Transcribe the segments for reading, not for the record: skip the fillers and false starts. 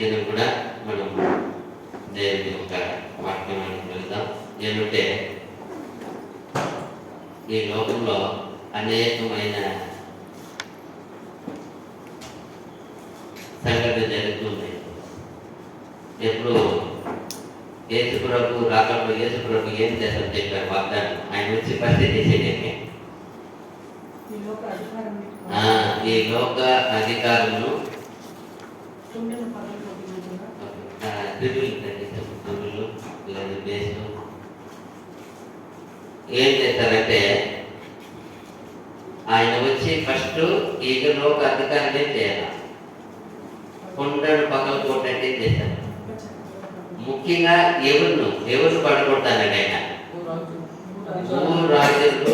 దినం కూడా మనం దేవుని యొక్క వాక్యానికి వెళ్దాం. ఏమంటే ఈ లోకంలో అనేకమైన సంఘటనలు జరుగుతున్నాయి. ఎప్పుడు యేసుప్రభు రాకప్పుడు యేసుప్రభు ఏం చేస్తామని చెప్పారు వాగ్దానం. ఆయన వచ్చి పరిస్థితి చేసేదేమి ఈ లోక అధికారులను ఏం చేస్తారంటే ఆయన వచ్చి ఫస్ట్ ఈ లోక అధికారులు ఏం చేయాలి, కొండను పక్కన కొట్టంటే చేశారు. ముఖ్యంగా ఎవరు పడగొడతానండి ఆయన రాజులు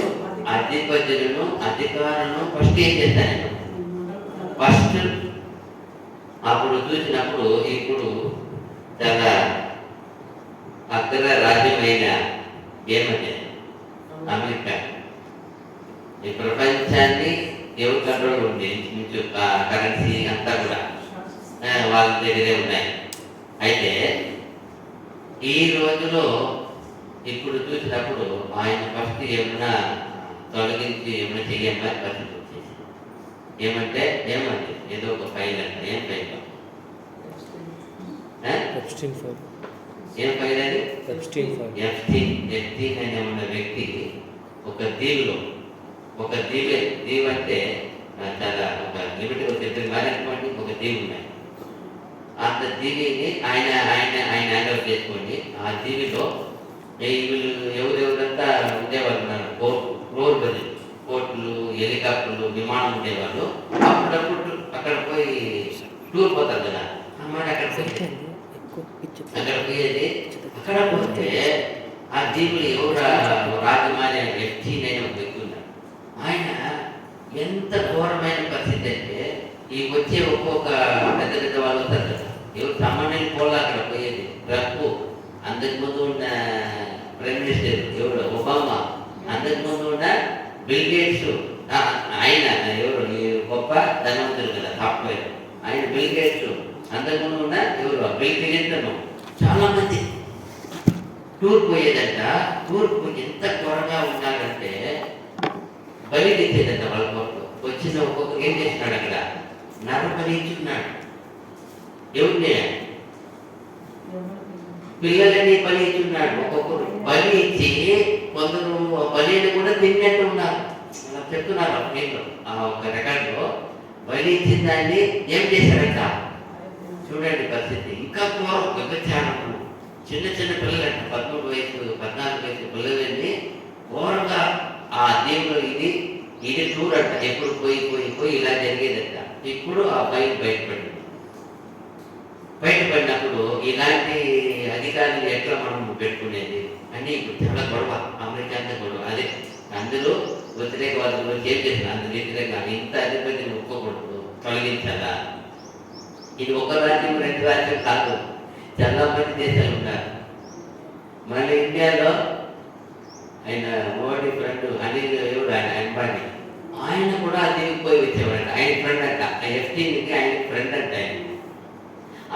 అధిపతులను అధికారులను ఫస్ట్ ఏం చేస్తాను ఫస్ట్. అప్పుడు చూసినప్పుడు ఇప్పుడు చాలా అగ్ర రాజ్యమైన ఏమంటే అమెరికా ఈ ప్రపంచాన్ని ఎవరి కంట్రోల్ ఉంది, కరెన్సీ అంతా కూడా వాళ్ళ దగ్గరే ఉన్నాయి. అయితే ఈ రోజులో ఇప్పుడు చూసినప్పుడు ఆయన ఫస్ట్ ఏమన్నా తొలగించి ఏమైనా చెయ్యమని పరిస్థితి వచ్చేసి ఏమంటే ఏదో ఒక ఫైల్ అంట. ఏం ఫైల్ అది ఎఫ్టీన్ అనే ఉన్న వ్యక్తి ఒక దీవు అంటే చాలా ఒక లిమిట్ చెప్పిన వారనుకోండి, ఒక దీవి ఉన్నాయి. అంత దీవిని ఆయన హ్యాండ్ ఓవర్ చేసుకోండి. ఆ దీవిలో ఎవరెవరంతా ఉండేవాళ్ళు ఉన్నారు, కోర్టులు హెలికాప్టర్లు విమానం ఉండేవాళ్ళు. అప్పుడప్పుడు అక్కడ పోయి టూర్ పోతారు కదా అమ్మాయి, అక్కడ పోయేది. అక్కడ పోతే ఆ దీవులు ఎవరు రాజమాని ఎఫ్టీన్ అయిన ఒక వ్యక్తి ఉన్నారు. ఆయన ఎంత ఘోరమైన పరిస్థితి అంటే ఈ వచ్చే ఒక్కొక్క పెద్ద పెద్ద వాళ్ళు వస్తారు కదా, ఎవరు సామాన్యులు పోలా అక్కడ పోయేది. ట్రంప్, అంతకు ముందు ఉన్న ప్రైమ్ మినిస్టర్ ఎవరు ఒబామా, అంతకు ముందు ఉన్న బిల్ గేట్స్, ఆయన ఎవరు గొప్ప ధనవంతులు కదా సాఫ్ట్వేర్, ఆయన బిల్ గేట్స్, అంతకుముందు ఉన్న ఎవరు బిల్ క్లింటన్, చాలా మంది టూర్ పోయేదంట. టూర్కు ఎంత త్వరగా ఉన్నారంటే బలి తెచ్చేదంట. వాళ్ళ వచ్చిన ఒక్కొక్క ఏం చేస్తున్నాడు, అక్కడ నరబలి ఇచ్చుకున్నాడు. ఎవరిని పిల్లలని బలి ఇచ్చున్నాడు. ఒక్కొక్కరు బలి ఇచ్చి కొందరు బలిని కూడా తిన్నట్టు ఉన్నారు. అలా చెప్తున్నారు ఆ ఒక రికార్డులో. బలి ఇచ్చిన దాన్ని ఏం చేశారంట చూడండి పరిస్థితి. ఇంకా ఘోరం, వ్యభిచారము. చిన్న పిల్లలంట 13 వయసు 14 వయసు పిల్లలని ఘోరంగా ఆ దేవుడు ఇది టూర్ అంట. ఎప్పుడు పోయి ఇలా జరిగేదంట. ఇప్పుడు ఆ బయటపడినప్పుడు ఇలాంటి అధికారులు ఎట్లా మనం పెట్టుకునేది అని ఇప్పుడు చాలా గొడవ, అమెరికా అంతా గొడవ. అదే అందులో వ్యతిరేకవాదులు ఏం చేసిన అందులో వ్యతిరేక ఇంత అధిపతిని ఒప్పుకోకూడదు, తొలగించాలా. ఇది ఒక రాజ్యం 2 రాజ్యం కాదు, చాలా మంది దేశాలు ఉన్నారు. మన ఇండియాలో ఆయన మోడీ ఫ్రెండ్ అనిల్ ఎవరు, ఆయన అంబానీ, ఆయన కూడా దిగిపోయి వచ్చేవాడంట. ఆయన ఫ్రెండ్ అంట, ఎఫ్టీన్కి ఆయన ఫ్రెండ్ అంట.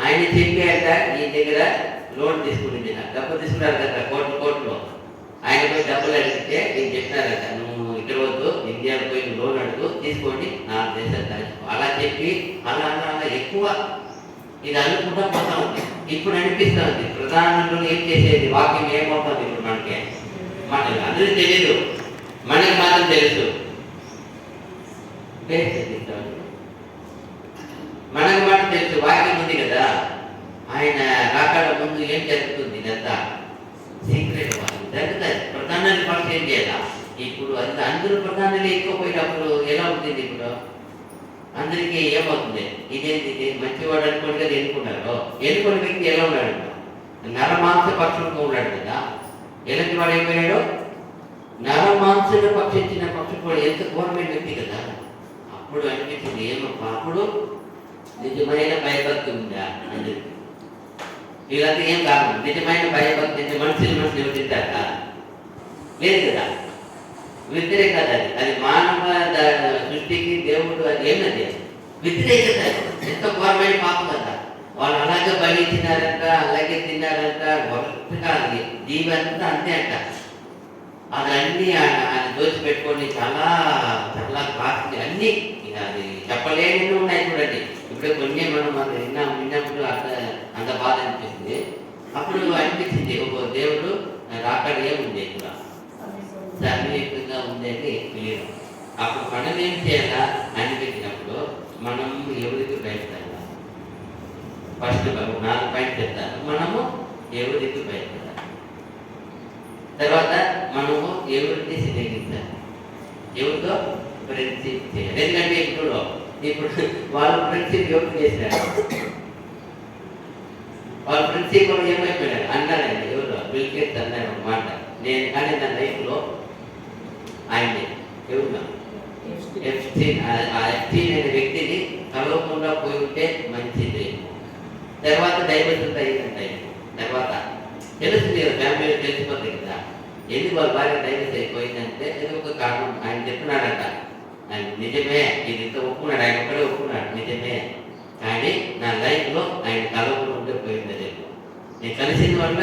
ఆయన చెప్పాక ఈ దగ్గర లోన్ తీసుకుని డబ్బు తీసుకున్నారు కదా కోర్టులో. ఆయన పోయి డబ్బులు అడిగితే నేను చెప్పినారంట, నువ్వు ఇక్కడ వద్దు, ఇండియాలో పోయి లోన్ అడుగు, తీసుకోండి, నా దేశాలు దాచుకో. అలా చెప్పి అలా ఎక్కువ ఇది అనుకుంటా పోతా ఉంది. ఇప్పుడు అనిపిస్తూ ఉంది ప్రధానమంత్రులు ఏం చేసేది, వాక్యం ఏమవుతుంది ఇప్పుడు మనకి అందరికీ తెలియదు, మనకి మాత్రం తెలుసు. మనకు మాత్రం తెలుసు, వాక్యం ఉంది కదా. ఆయన రాకడ ముందు ఏం జరుగుతుంది ఇదంతా సీక్రెట్ జరుగుతుంది. ప్రధానాన్ని ఫస్ట్ ఏం చేయాలా. ఇప్పుడు అందరూ ప్రధానాలు ఎక్కువ పోయినప్పుడు ఎలా ఉంటుంది, ఇప్పుడు అందరికీ ఏమవుతుంది, ఇదేంటి మంచివాడు అనుకోండి కదా ఎన్నుకున్న వ్యక్తి ఎలా ఉన్నాడు, నరమాంస పక్షులకు ఉన్నాడు కదా. ఎలాంటి వాడు అయిపోయాడు, నరమాంసను పక్షించిన పక్షుడు ఎంత ఘోరమైన వ్యక్తి కదా. అప్పుడు అనిపించింది ఏమప్పా, అప్పుడు నిజమైన భయభక్తి ఉందా అందరికి. వీళ్ళంతా ఏం కాదు, నిజమైన భయభక్తి అంటే మనుషులు తింటారా, లేదు కదా. వ్యతిరేకత అది మానవ సృష్టికి దేవుడు అది ఏమది వ్యతిరేకత. ఎంత ఘోరమైన పాపం కదా. వాళ్ళు అలాగే బలి ఇచ్చినారంట, అలాగే తిన్నారంట, వరకగా జీవంతా అంతే అంట. అదన్నీ ఆయన దోచిపెట్టుకొని చాలా చాలా కాస్ట్లీ అన్నీ, ఇక అది చెప్పలేని ఉన్నాయి చూడండి. ఇప్పుడు కొన్ని మనం విన్నప్పుడు అంత బాధ అనిపిస్తుంది. అప్పుడు అనిపించింది ఒక దేవుడు రాకడే ఉంది, కూడా సమీపంగా ఉండేది తెలియదు. అప్పుడు మనం ఏం చేయాలా అనిపించినప్పుడు మనం ఎవరికి బయటపడాలి? ఫస్ట్ 4 పాయింట్ చెప్తాను. మనము ఎవరికి బయటపడాలి, తర్వాత మనము ఎవరిని స్నేహించాలి, ఎవరితో ఫ్రెండ్షిప్ చేయాలి. ఎందుకంటే ఇప్పుడు వాళ్ళు ఫ్రెండ్షిప్ ఎవరు చేసినారు? వాళ్ళ ఫ్రెండ్షిప్ ఏమైపోయినారు అన్నారండి. ఎవరు బిల్ గేట్స్ అన్నారు ఒక మాట, నేను కానీ నా లైఫ్లో ఆయన్ని ఎవరు ఎప్స్టీన్ అనే వ్యక్తిని కలవకుండా పోయి ఉంటే మంచిది. తర్వాత డైవర్స్ అయ్యిందంట. తర్వాత తెలుస్తుంది కదా, ఫ్యామిలీలో తెలిసిపోతుంది కదా ఎందుకు వాళ్ళ భార్య డైవర్స్ అయిపోయిందంటే ఏదో ఒక కారణం. ఆయన చెప్తున్నాడంట, ఆయన నిజమే, ఇది ఇంత ఒప్పుకున్నాడు, ఆయన ఒక్కడే ఒప్పుకున్నాడు, నిజమే. కానీ నా లైఫ్లో ఆయన కలవకుండా ఉంటే పోయింది. నేను కలిసిన వల్ల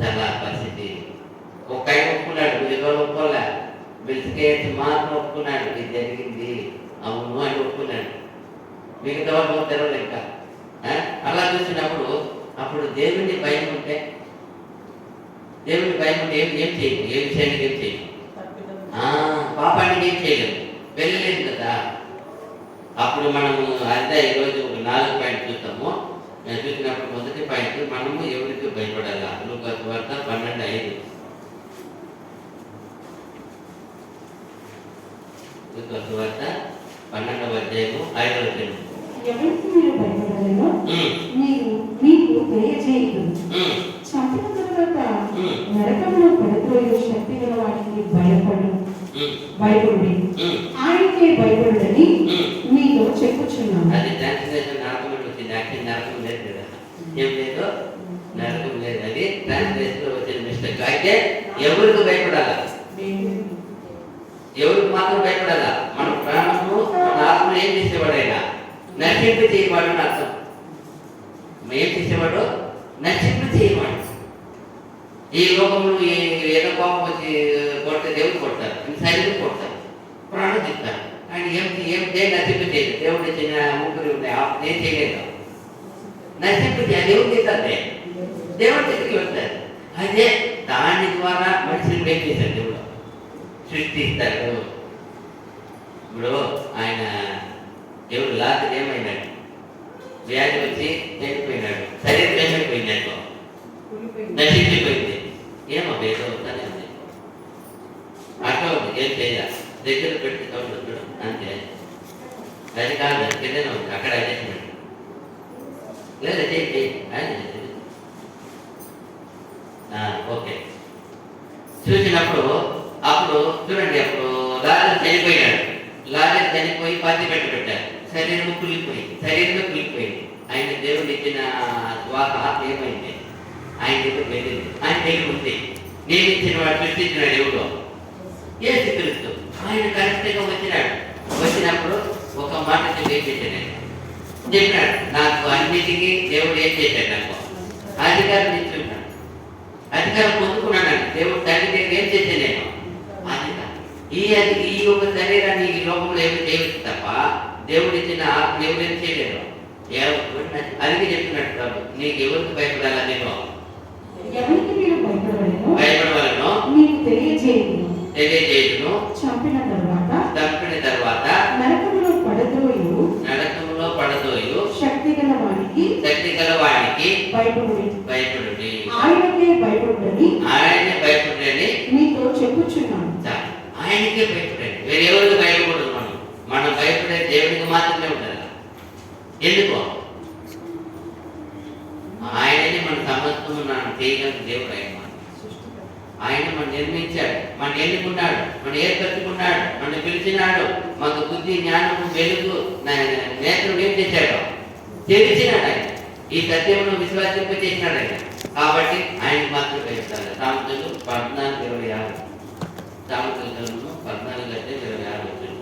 చాలా పరిస్థితి. ఒక ఆయన ఒప్పుకున్నాడు, ఎవరు ఒప్పుకోలే, బిల్స్కేట్స్ మాత్రం ఒప్పుకున్నాడు, ఇది జరిగింది అవును అని ఒప్పుకున్నాడు. మిగతా వాళ్ళు తెరవలే ఇంకా. అలా చూసినప్పుడు అప్పుడు దేవుని భయం ఉంటే, దేవుని భయం ఉంటే ఏం చేయము, ఏ విషయానికి ఏం చేయము, పాపానికి ఏం చేయలేము, వెళ్ళలేదు కదా. అప్పుడు మనము అంతా ఈరోజు ఒక 4 పాయింట్ చూస్తాము. చూసినప్పుడు మొదటి పాయింట్, మనము ఎవరికి భయపడాలా? లూకా సువార్త 12:5. లూకా సువార్త 12వ అధ్యాయము 5వ వచనం. ఎవరికి మీరు భయపడాలో మీకు తెలియజేయదు. చంపిన తర్వాత నరకంలో పడద్రోయు శక్తి గల వాటికి భయపడుడి, ఆయనకే భయపడుడని మీతో చెప్పుచున్నాను. అది ట్రాన్స్లేషన్ నరకం వచ్చింది. యాక్చువల్ నరకం లేదు కదా, ఏం లేదు, నరకం లేదు. అది ట్రాన్స్లేషన్ లో వచ్చిన మిస్టేక్. అయితే ఎవరికి భయపడాలా? ఎవరికి మాత్రం భయపడాలా? మన ప్రాణము, మన ఆత్మ ఏం చేసేవాడైనా నశింపు చేయవాడు అని అర్థం. ఏం చేసేవాడు? నశింపు చేయవాడు. ఈ లోకంలో ఏదో కోపం వచ్చి కొడితే దేవుడు కొడతారు, శరీరం కొడతారు, ప్రాణం చెప్తారు. ఆయన ఏం దేని నశింపు చేయలేదు. దేవుడు ఇచ్చిన ఊపిరి ఉన్నాయి, నేను చేయలేదు. నశింపు చేయాలి, దేవుడు చేస్తాడే, దేవుడి దగ్గరికి వెళ్తారు. అదే దాని ద్వారా మనిషిని బ్రేక్ చేశారు దేవుడు, సృష్టిస్తారు. ఇప్పుడు ఆయన దేవుడు లాస్ట్ ఏమైనాడు? వ్యాధి వచ్చి చనిపోయినాడు, శరీరం ఏమైపోయింది, నశించిపోయింది. ఏమో ఏదో అవుతానే ఉంది, అట్లా ఉంది. ఏం చేయాలి? దగ్గర పెట్టి చూడడం అంతే. అది కాదు, కిందనే ఉంది, అక్కడ అడ్జస్ట్మెంట్ లేదా చేయి. ఓకే. చూసినప్పుడు అప్పుడు చూడండి, అప్పుడు లారీ చనిపోయినాడు. లారీ చనిపోయి పాతి పెట్టారు. శరీరం కులిపోయింది, శరీరమే కులిపోయింది. ఆయన దేవుడు ఇచ్చిన శ్వాస ఆత్మ ఏమైంది? ఆయన దగ్గర వెళ్ళింది, ఆయన దగ్గర ఉంది. నియమించిన వాడు, సృష్టించిన దేవుడు యేసుక్రీస్తు. ఆయన కరెక్ట్గా వచ్చినప్పుడు ఒక మాట చెప్పినాడు, నాకు అన్నిటికీ దేవుడు ఏం చేశాడు, నాకు అధికారం ఇచ్చున్నాడు, అధికారం పొందుకున్నాను. దేవుడు తండ్రి దగ్గర ఏం చేశాను నేను? అధికారం. ఈ యొక్క శరీరాన్ని ఈ లోకంలో ఏమి చేయవచ్చు తప్ప దేవుడు ఇచ్చిన ఆత్మ ఎవరేం చేయలేరు. అది చెప్తున్నాడు ప్రభు, నీకు ఎవరికి భయపడాలా? నేను భయపడవలను తెలియజేయును. చంపిన తర్వాత నరకములో పడదోయు శక్తి గల వానికి భయపడుడి, ఆయనకే భయపడుడని మీతో చెప్పుచున్నాను. ఆయనకే భయపడండి, వేరెవరికి భయపడదు. మనం భయపడే దేవునికి మాత్రమే ఉండాలి. ఎందుకో? ఆయనని మన సమస్తము చేయగలిగిన దేవుడు. ఆయన మనం నిర్మించాడు, మనం ఎన్నుకున్నాడు, మనం ఏర్పరచుకున్నాడు, మనం పిలిచినాడు. మాకు బుద్ధి, జ్ఞానము, వెలుగు, నేత్రం ఏం చేశాడు? తెలిసినాడు. ఆయన ఈ సత్యమును విశ్వాసింప చేసినాడు ఆయన. కాబట్టి ఆయనకు మాత్రం భయపడాలి. సామెతలు 14:26. సామెతల గ్రంథము 14:26.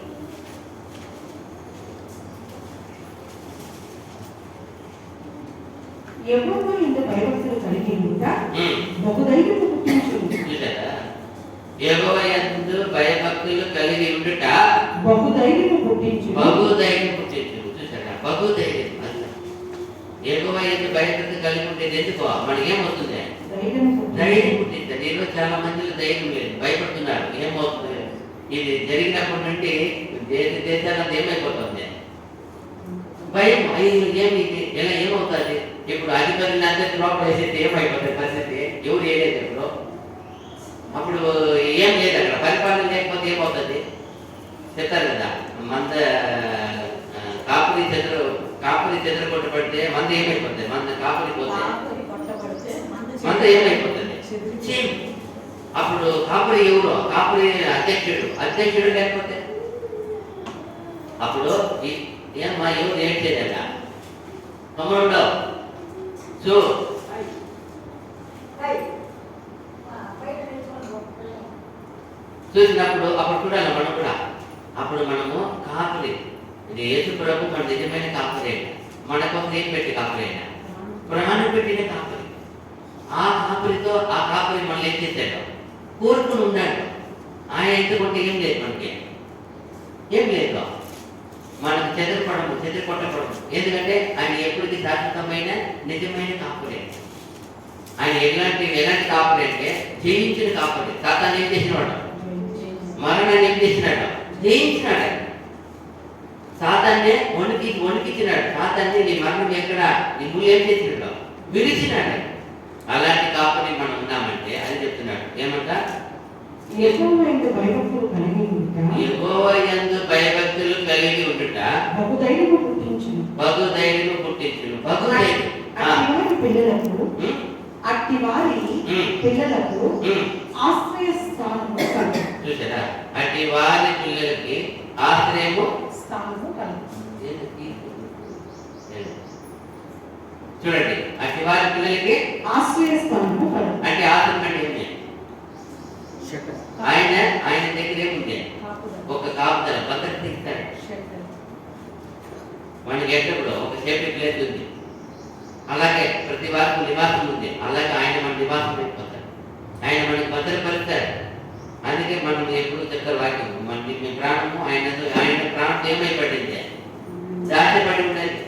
యెహోవా యందు భయభక్తులు కలిగి ఉంట ఉమ్. బహుధైర్యము పుట్టించును. చూసారా? యెహోవా యందు భయభక్తులు కలిగి ఉండుట బహుధైర్యము పుట్టించును. బహుధైర్యం పుట్టించును. చూసారా? బహుధైర్యం అసలు యెహోవా యందు భయభక్తులు కలిగి ఉండేది ఎందుకో మనకేమవుతుంది? ధైర్యము పుట్టించును. ధైర్యం పుట్టింది. ఈరోజు చాలా మందిలో ధైర్యం లేదు, భయపడుతున్నారు. ఏమవుతుంది? ఇది జరిగినప్పటి నుండి దేశాలకు ఏమైపోతుంది? భయం. అయ్యి ఏమి ఇది? ఎలా ఏమవుతుంది? ఇప్పుడు అధికారులు అందరికీ లోపల వేసేస్తే ఏమైపోతుంది పరిస్థితి? ఎవరు వేయలేదు ఇప్పుడు. అప్పుడు ఏం లేదు అక్కడ, పరిపాలన లేకపోతే ఏమవుతుంది? చెప్తారు కదా, మంద కాపురి చెదర కొట్టబడితే మంద ఏమైపోతుంది? మంద కాపురి పోతే మంద ఏమైపోతుంది? చీమ్. అప్పుడు కాపురి ఎవరు? కాపురి అధ్యక్షుడు లేకపోతే అప్పుడు ఏమా ఎవరు ఏం చేయలేదా? తమ్ముడు చూ చూసినప్పుడు అప్పుడు చూడాలి మనం కూడా. అప్పుడు మనము కాపురి, ఇది యేసు ప్రభు మన నిజమైన కాపురి అయినా, మన కోసం ఏం పెట్టి కాపురి అయినా, ప్రాణం పెట్టిన కాపురి. ఆ కాపురితో ఆ కాపురి మనల్ని ఏం చేశాడు? కోరుకుని ఉన్నాడు. ఆయన ఎందుకుంటే ఏం లేదు, మనకి ఏం లేదు. మనకు చెదరకొట్టపడము. ఎందుకంటే ఆయన ఎప్పటికీ శాశ్వతమైన నిజమైన కాపురే. ఆయన ఎలాంటి కాపురి అంటే జయించిన కాపురి. సాతాన్ని ఏం చేసినవాడు? మరణాన్ని ఏం చేసినాడు? జయించినాడు. ఆయన సాతాన్నే వణికిచ్చినాడు. సాతాన్ని నీ మరణం ఎక్కడ, నీ ముళ్ళు ఏం చేసినాడు? విరిచినాడు. అలాంటి కాపురి మనం ఉన్నామంటే అది చెప్తున్నాడు. ఏమంట? యెహోవా యందు భయభక్తులు కలిగి ఉంట యెహోవా యందు భయభక్తులు కలిగి ఉండుట బహుధైర్యము పుట్టించును. బహుధైర్యము పుట్టించును. బహుధైర్యం. అట్టివారి పిల్లలకు ఉమ్, అట్టివారి ఉమ్, పిల్లలకు ఉమ్. ఆశ్రయ స్థానము కలుగు. చూసారా? అట్టి వారి పిల్లలకి ఆశ్రయము స్థానము కలుగు. చూడండి, అట్టి వారి పిల్లలకి ఆశ్రయ స్థానము కలుగు. అంటే ఆశ్రయం అంటే ఏమి? ఆయన దగ్గర ఏముంది? ఒక కాపుదల భద్రత ఇస్తాడు. మనకి ఎక్కడో ఒక సేఫ్టీ ప్లేస్ ఉంది. అలాగే ప్రతి వారికి నివాసం ఉంది. అలాగే ఆయన మన నివాసం అయిపోతాడు. ఆయన మనకి భద్రపరుస్తాడు. అందుకే మనం ఎప్పుడు చెప్తారు వాక్యం, మీ ప్రాణము ఆయన ప్రాణం ఏమైపడింది? దాచబడి ఉన్నది.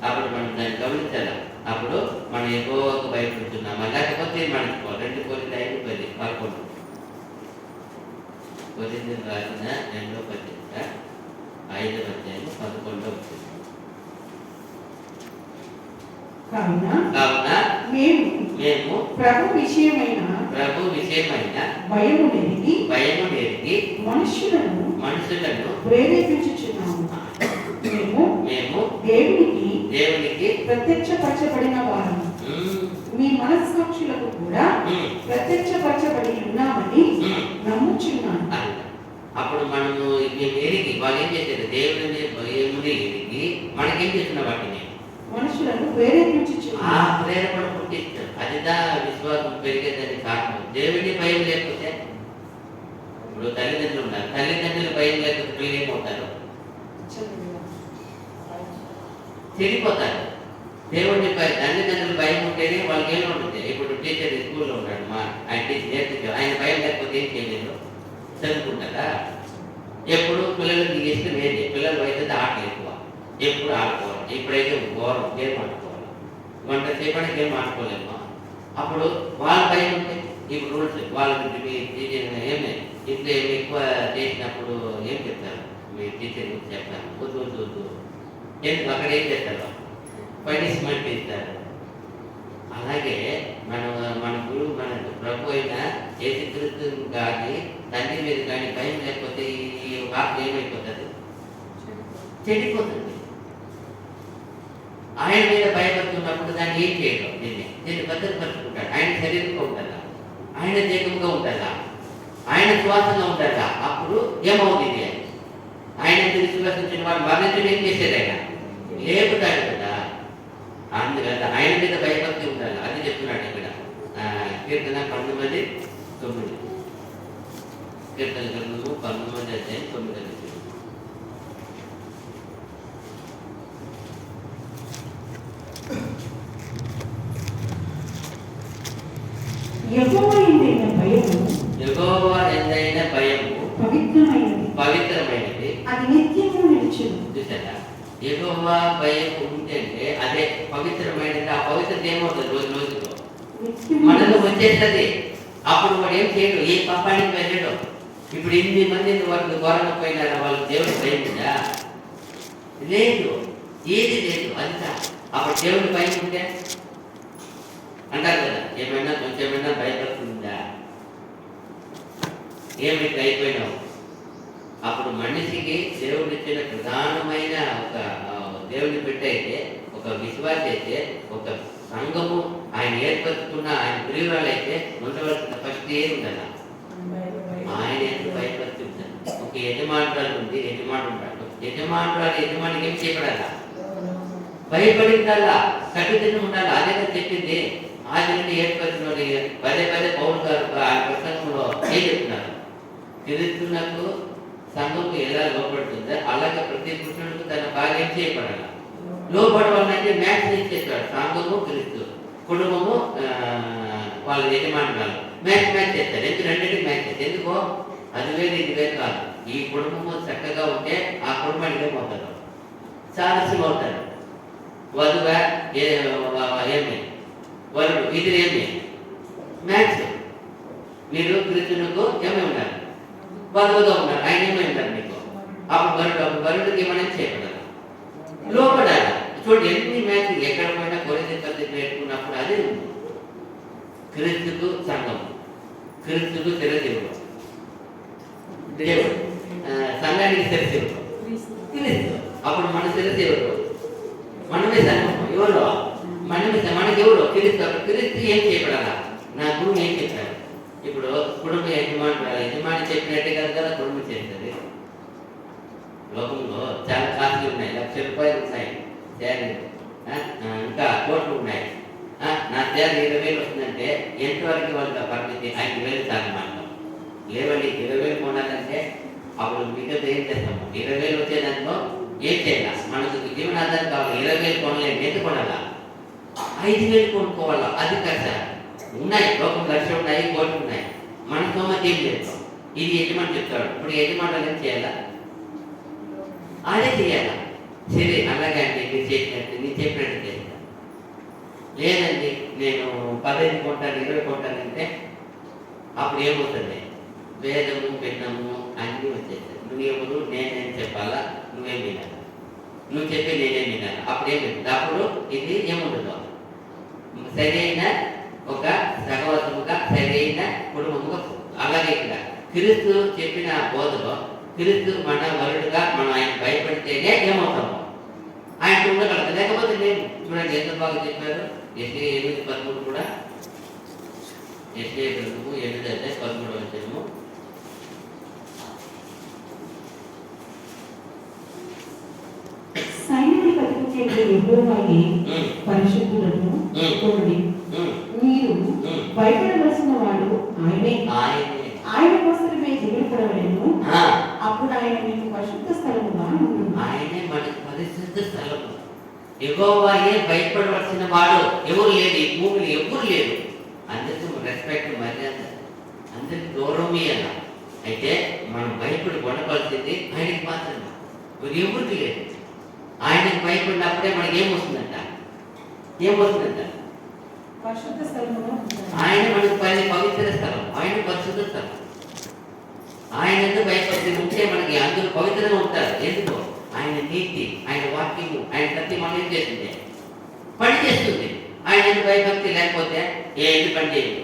అప్పుడు మనం దాన్ని గమనించాలి. అప్పుడు మనం ఎక్కువగా భయపడుతున్నామా, లేకపోతే మనకి 2:5-10-11 కొరింథీయులకు రాసిన 2వ పత్రిక 5వ అధ్యాయం 11వ వచనం. కావున మేము ప్రభు విషయమైన భయము నెరిగి మనుషులను ప్రేరేపించుచున్నాము. మేము దేవునికి ప్రత్యక్షపరచబడిన వారు మీ మనస్సాక్షులకు కూడా ప్రత్యక్షపరచబడి ఉన్నామని నమ్ముచున్నాను. అప్పుడు మనము ఎరిగి వాళ్ళు ఏం చేశారు? దేవుని భయముని ఎరిగి మనకేం చేస్తున్న వాటిని మనుషులను ప్రేరేపించుచున్నాను. ఆ ప్రేరేపణ పుట్టించారు. అదిదా విశ్వాసం పెరిగేదని కారణం. దేవుని భయం లేకపోతే, ఇప్పుడు తల్లిదండ్రులు ఉన్నారు, తల్లిదండ్రులు భయం లేకపోతే పిల్లలు ఏమవుతారు? చెడిపోతారు. దేవుడిని తల్లిదండ్రులు భయం ఉంటేనే వాళ్ళకి ఏమి ఉంటుంది. ఇప్పుడు టీచర్ స్కూల్లో ఉన్నాడు, ఆయన టీచర్ నేర్పించారు, ఆయన భయం లేకపోతే ఏం చేయలేదు, చదువుకుంటారా? ఎప్పుడు పిల్లలకి ఇష్టం ఏది? పిల్లలు అయితే ఆటలు ఎక్కువ, ఎప్పుడు ఆడుకోవాలి. ఇప్పుడైతే ఘోరం, గేమ్ ఆడుకోవాలి. గంట సేపటి గేమ్ ఆడుకోలేము. అప్పుడు వాళ్ళ భయం ఉంటే ఇప్పుడు రూల్స్ వాళ్ళకి ఏమి ఇంట్లో ఏమి ఎక్కువ చేసినప్పుడు ఏం చెప్తారు? మీ టీచర్ గురించి చెప్తారు, వద్దు ఎందుకు అక్కడ ఏం చేస్తారు? పనిష్మెంట్ ఇస్తారు. అలాగే మన గురువు, మన ప్రభు అయిన యేసుక్రీస్తు కానీ తండ్రి మీద కానీ భయం లేకపోతే ఈ వార్త ఏమైపోతుంది? చెడిపోతుంది. ఆయన మీద భయపడుతున్నప్పుడు దాన్ని ఏం చేయడం? దీన్ని భద్రపరుచుకుంటాడు. ఆయన శరీరంగా ఉండాలా, ఆయన దేహంగా ఉండాలా, ఆయన శ్వాసంగా ఉండాలా. అప్పుడు ఏమవుతుంది? ఆయన విశ్వసించిన వాడు మరణించడం ఏం చేసేది? ఆయన లేపుతాడు కదా. అందుకని ఆయన మీద భయభక్తి ఉండాలి. అది చెప్తున్నాడు ఇక్కడ కీర్తన 19:9. కీర్తన గ్రంథము 19:9. యెహోవా ఎందైన భయము పవిత్రమైనది, పవిత్రమైనది. అది నిత్యము నిలిచును. చూసారా, యెహోవా భయం ఉంటే అదే పవిత్రమైనది. ఆ పవిత్రత ఏమవుతుంది రోజు రోజులో నిత్యము మనలో వచ్చేస్తుంది. అప్పుడు వాడు ఏం చేయడు, ఏ పాపానికి వెళ్ళడు. ఇప్పుడు 8 మంది వాళ్ళు ఘోరంగా పోయినారా, వాళ్ళకి దేవుడి భయం ఉందా? లేదు, ఏది లేదు. అంతా అప్పుడు దేవుడి భయం ఉంటే అంటారు కదా, ఏమైనా కొంచెమైనా భయపడుతుందా, ఏమి అయిపోయినావు. అప్పుడు మనిషికి దేవుడు ఇచ్చిన ప్రధానమైన ఒక దేవుని పెట్టయితే, ఒక విశ్వాసి అయితే, ఒక సంఘము ఆయన ఏర్పరుచుకున్న ఆయన ప్రియురాలైతే ఉండవలసిన ఫస్ట్ ఏం ఉండాల, ఆయన ఎంత భయపడుతుంటారు. ఒక యజమానురాలు ఉంది, యజమాను ఉంటాడు. యజమానురాలు యజమానికి ఏం చేయబడాలా, భయపడి ఉండాలా, కట్టుదిన ఉండాలి. అదే చెప్పింది ఆదిని ఏర్పరిచిన పదే పదే పౌరు గారు ఆయన ప్రసంగంలో ఏం చెప్తున్నారు, క్రీస్తునకు సంఘంకు ఎలా లోపడుతుందో అలాగే ప్రతి పురుషుడికి తన భార్య ఏం చేయబడాలి, లోపడవాలంటే మ్యాచ్ చేస్తాడు. సంఘము క్రీస్తు, కుటుంబము వాళ్ళ యజమానురాలు మ్యాచ్ చేస్తారు. ఎందుకు రెండింటికి మ్యాచ్ చేస్తారు. ఎందుకో అది వేరు ఇది వేరు కాదు. ఈ కుటుంబము చక్కగా ఉంటే ఆ కుటుంబానికి ఏమవుతారు, సారస్యం అవుతారు. వధువా ఏమి వరుడు, ఇది ఏమి మ్యాచ్. మీరు క్రీస్తునకు ఏమై ఉన్నారు, వధువుగా ఉన్నారు. ఆయన ఏమై ఉన్నారు మీకు, అప్పుడు వరుడికి మనం చేయబడాలి, లోపడాలి. చూడండి ఎన్ని మ్యాచ్ ఎక్కడ పోయినా కొరింథీ పత్రిక నేర్చుకున్నప్పుడు అదే ఉంది. క్రీస్తుకు సంఘం, క్రీస్తుకు చిరజీవుడు, దేవుడు సంఘానికి చిరజీవుడు క్రీస్తు. అప్పుడు మన చిరజీవుడు మనమే సంఘం. ఎవరు మనమే, మనకెవరు క్రీస్తు. అప్పుడు క్రీస్తు ఏం చేయబడాలా, నా గురువు ఏం చెప్పారు. ఇప్పుడు కుటుంబ యజమాని చెప్పినట్టే కదా కుటుంబం చేస్తుంది. లోకంలో చాలా కాస్ట్లు ఉన్నాయి, ₹1,00,000 ఉన్నాయి శాలరీ, ఇంకా కోట్లు ఉన్నాయి. నా శాలరీ 20,000 వస్తుందంటే ఎంతవరకు వాళ్ళకి పరిస్థితి, 5,000 చాలు మాట లేవండి. 20,000 కొనాలంటే అప్పుడు మిగతా ఏం చేస్తాము, 20,000 వచ్చే దాంట్లో ఏం చేయాలి, మనకు జీవనాధారం కావాలి. 20,000 కొనలేదు, ఎందుకు కొనాలా, 5,000 కొనుక్కోవాలా. అది కదా ఉన్నాయి, లోకం 1,00,000 ఉన్నాయి, కోట్లు ఉన్నాయి. మన సోమతి ఏం చేస్తాం, ఇది యజమాని చెప్తాడు. ఇప్పుడు యజమానులు ఏం చేయాలా, అదే చేయాలా. సరే అలాగే అండి, మీరు చేసినట్టు నేను చెప్పినట్టు చేస్తా. లేదండి నేను 15 కొంటాను 20 కొంటానంటే అప్పుడు ఏమవుతుంది, వేదము భిన్నము అన్నీ వచ్చేస్తాయి. నువ్వెవరు, నేనేం చెప్పాలా, నువ్వేం వినాలి, నువ్వు చెప్పి నేనేం వినాలి. అప్పుడు ఏమిటి, అప్పుడు ఇది ఏముండదు, సరైన ఒక సహవాసముగా సరైన కుటుంబముగా. అలాగే ఇక్కడ క్రీస్తు చెప్పిన బోధలో క్రీస్తు మన వరుడుగా మనం ఆయన భయపడితేనే ఏమవుతాము, ఆయనకు ఉండగలదు. లేకపోతే నేను చూడండి ఎంత బాగా చెప్పారు. యెషయా 8:13 కూడా, యెషయా గ్రంథము 8:13 వచ్చాము. సైన్యాధిపతి యెహోవాయే పరిశుద్ధులను కొనుడి. మీరు భయపడవలసిన వాడు ఆయనే, ఆయన కోసమే దిగులు పడవలేను. అప్పుడు ఆయన మీకు పరిశుద్ధ స్థలముగా ఉండును. ఆయనే మనకు పరిశుద్ధ స్థలము. యెహోవాయే భయపడవలసిన వాడు ఎవరు లేరు, ఈ భూమిలో ఎవరు లేరు. అందరికీ రెస్పెక్ట్, మర్యాద, అందరికి గౌరవం ఇవ్వాల. అయితే మనం భయపడి ఉండవలసింది ఆయనకి మాత్రమే, ఎవరికి లేదు. ఆయనకి భయపడినప్పుడే మనకి ఏమొస్తుందంట, పరిశుద్ధ స్థలముగా ఆయన మనకు పవిత్ర స్థలం, ఆయన పరిశుద్ధ స్థలం. ఆయన ఎందుకు భయపడి ఉంటే మనకి అందరూ పవిత్రంగా ఉంటారు. ఎందుకు, ఆయన నీతి, ఆయన వాక్యము, ఆయన సత్యం మనం ఏం చేస్తుంది, పని చేస్తుంది. ఆయన ఎందుకు భయభక్తి లేకపోతే ఏది పని చేయదు.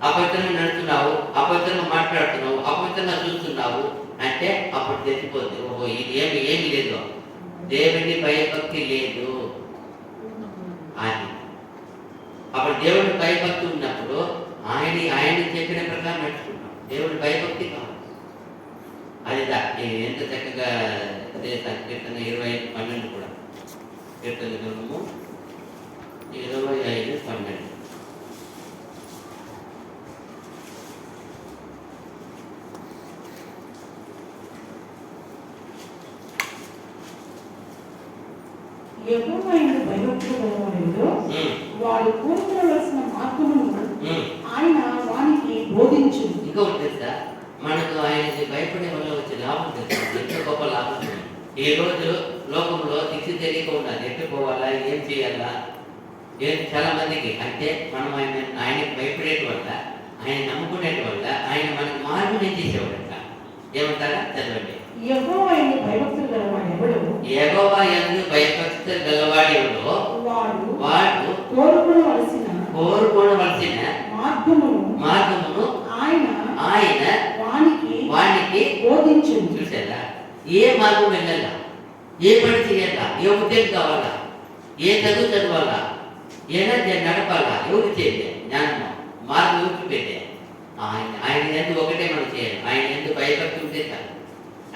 అపవిత్రంగా నడుస్తున్నావు, అపవిత్రంగా మాట్లాడుతున్నావు, అపవిత్రంగా చూస్తున్నావు అంటే అప్పుడు తెలిసిపోతుంది, ఓహో ఇది ఏమి లేదు, దేవుని భయభక్తి లేదు అని. అప్పుడు దేవుడి భయభక్తి ఉన్నప్పుడు ఆయన చెప్పిన ప్రకారం నడుచుకుంటాం. దేవుడి భయభక్తి కావాలి. అది ఎంత చక్కగా కీర్తన 25:12 కూడా, కీర్తన గ్రంథము 25:12. యెహోవాయందు భయభక్తులు గలవాడెవడో వాడు కోరుకోవలసిన మార్గమును ఆయన వానికి బోధించు. ఇంకొకటి తెలుసా, మనకు ఆయనకి భయపడే వల్ల వచ్చే లాభం తెలుసా, ఎంత గొప్ప లాభం ఉంది. ఈ రోజు లోకంలో దిక్కు తెలియకుండా ఎట్టు పోవాలా, ఏం చేయాలా, చాలా మందికి అంటే మనం ఆయనకి భయపడేటి వల్ల, ఆయన నమ్ముకునేటి వల్ల ఆయన మనకు మార్గం ఏం చేసేవాడంట. ఏమంటారా చదవండి. యెహోవా యందు భయభక్తులు గలవాడు ఎవడు, యెహోవా యందు భయభక్తులు గలవాడు ఎవడో వాడు కోరుకోవలసిన మార్గమును ఆయన వానికి బోధించును. చూసారా, ఏ మార్గం వెళ్ళాలా, ఏ పని చేయాలా, ఏ ఉద్యోగం కావాలా, ఏ చదువు చదవాలా, ఏదైనా నడపాలా, ఎవరు చేయాలి, జ్ఞానం మార్గం ఎవరికి పెట్టే ఆయన ఎందుకు ఒకటే మనం చేయాలి. ఆయన ఎందుకు భయభక్తి ఉంటే చాలు,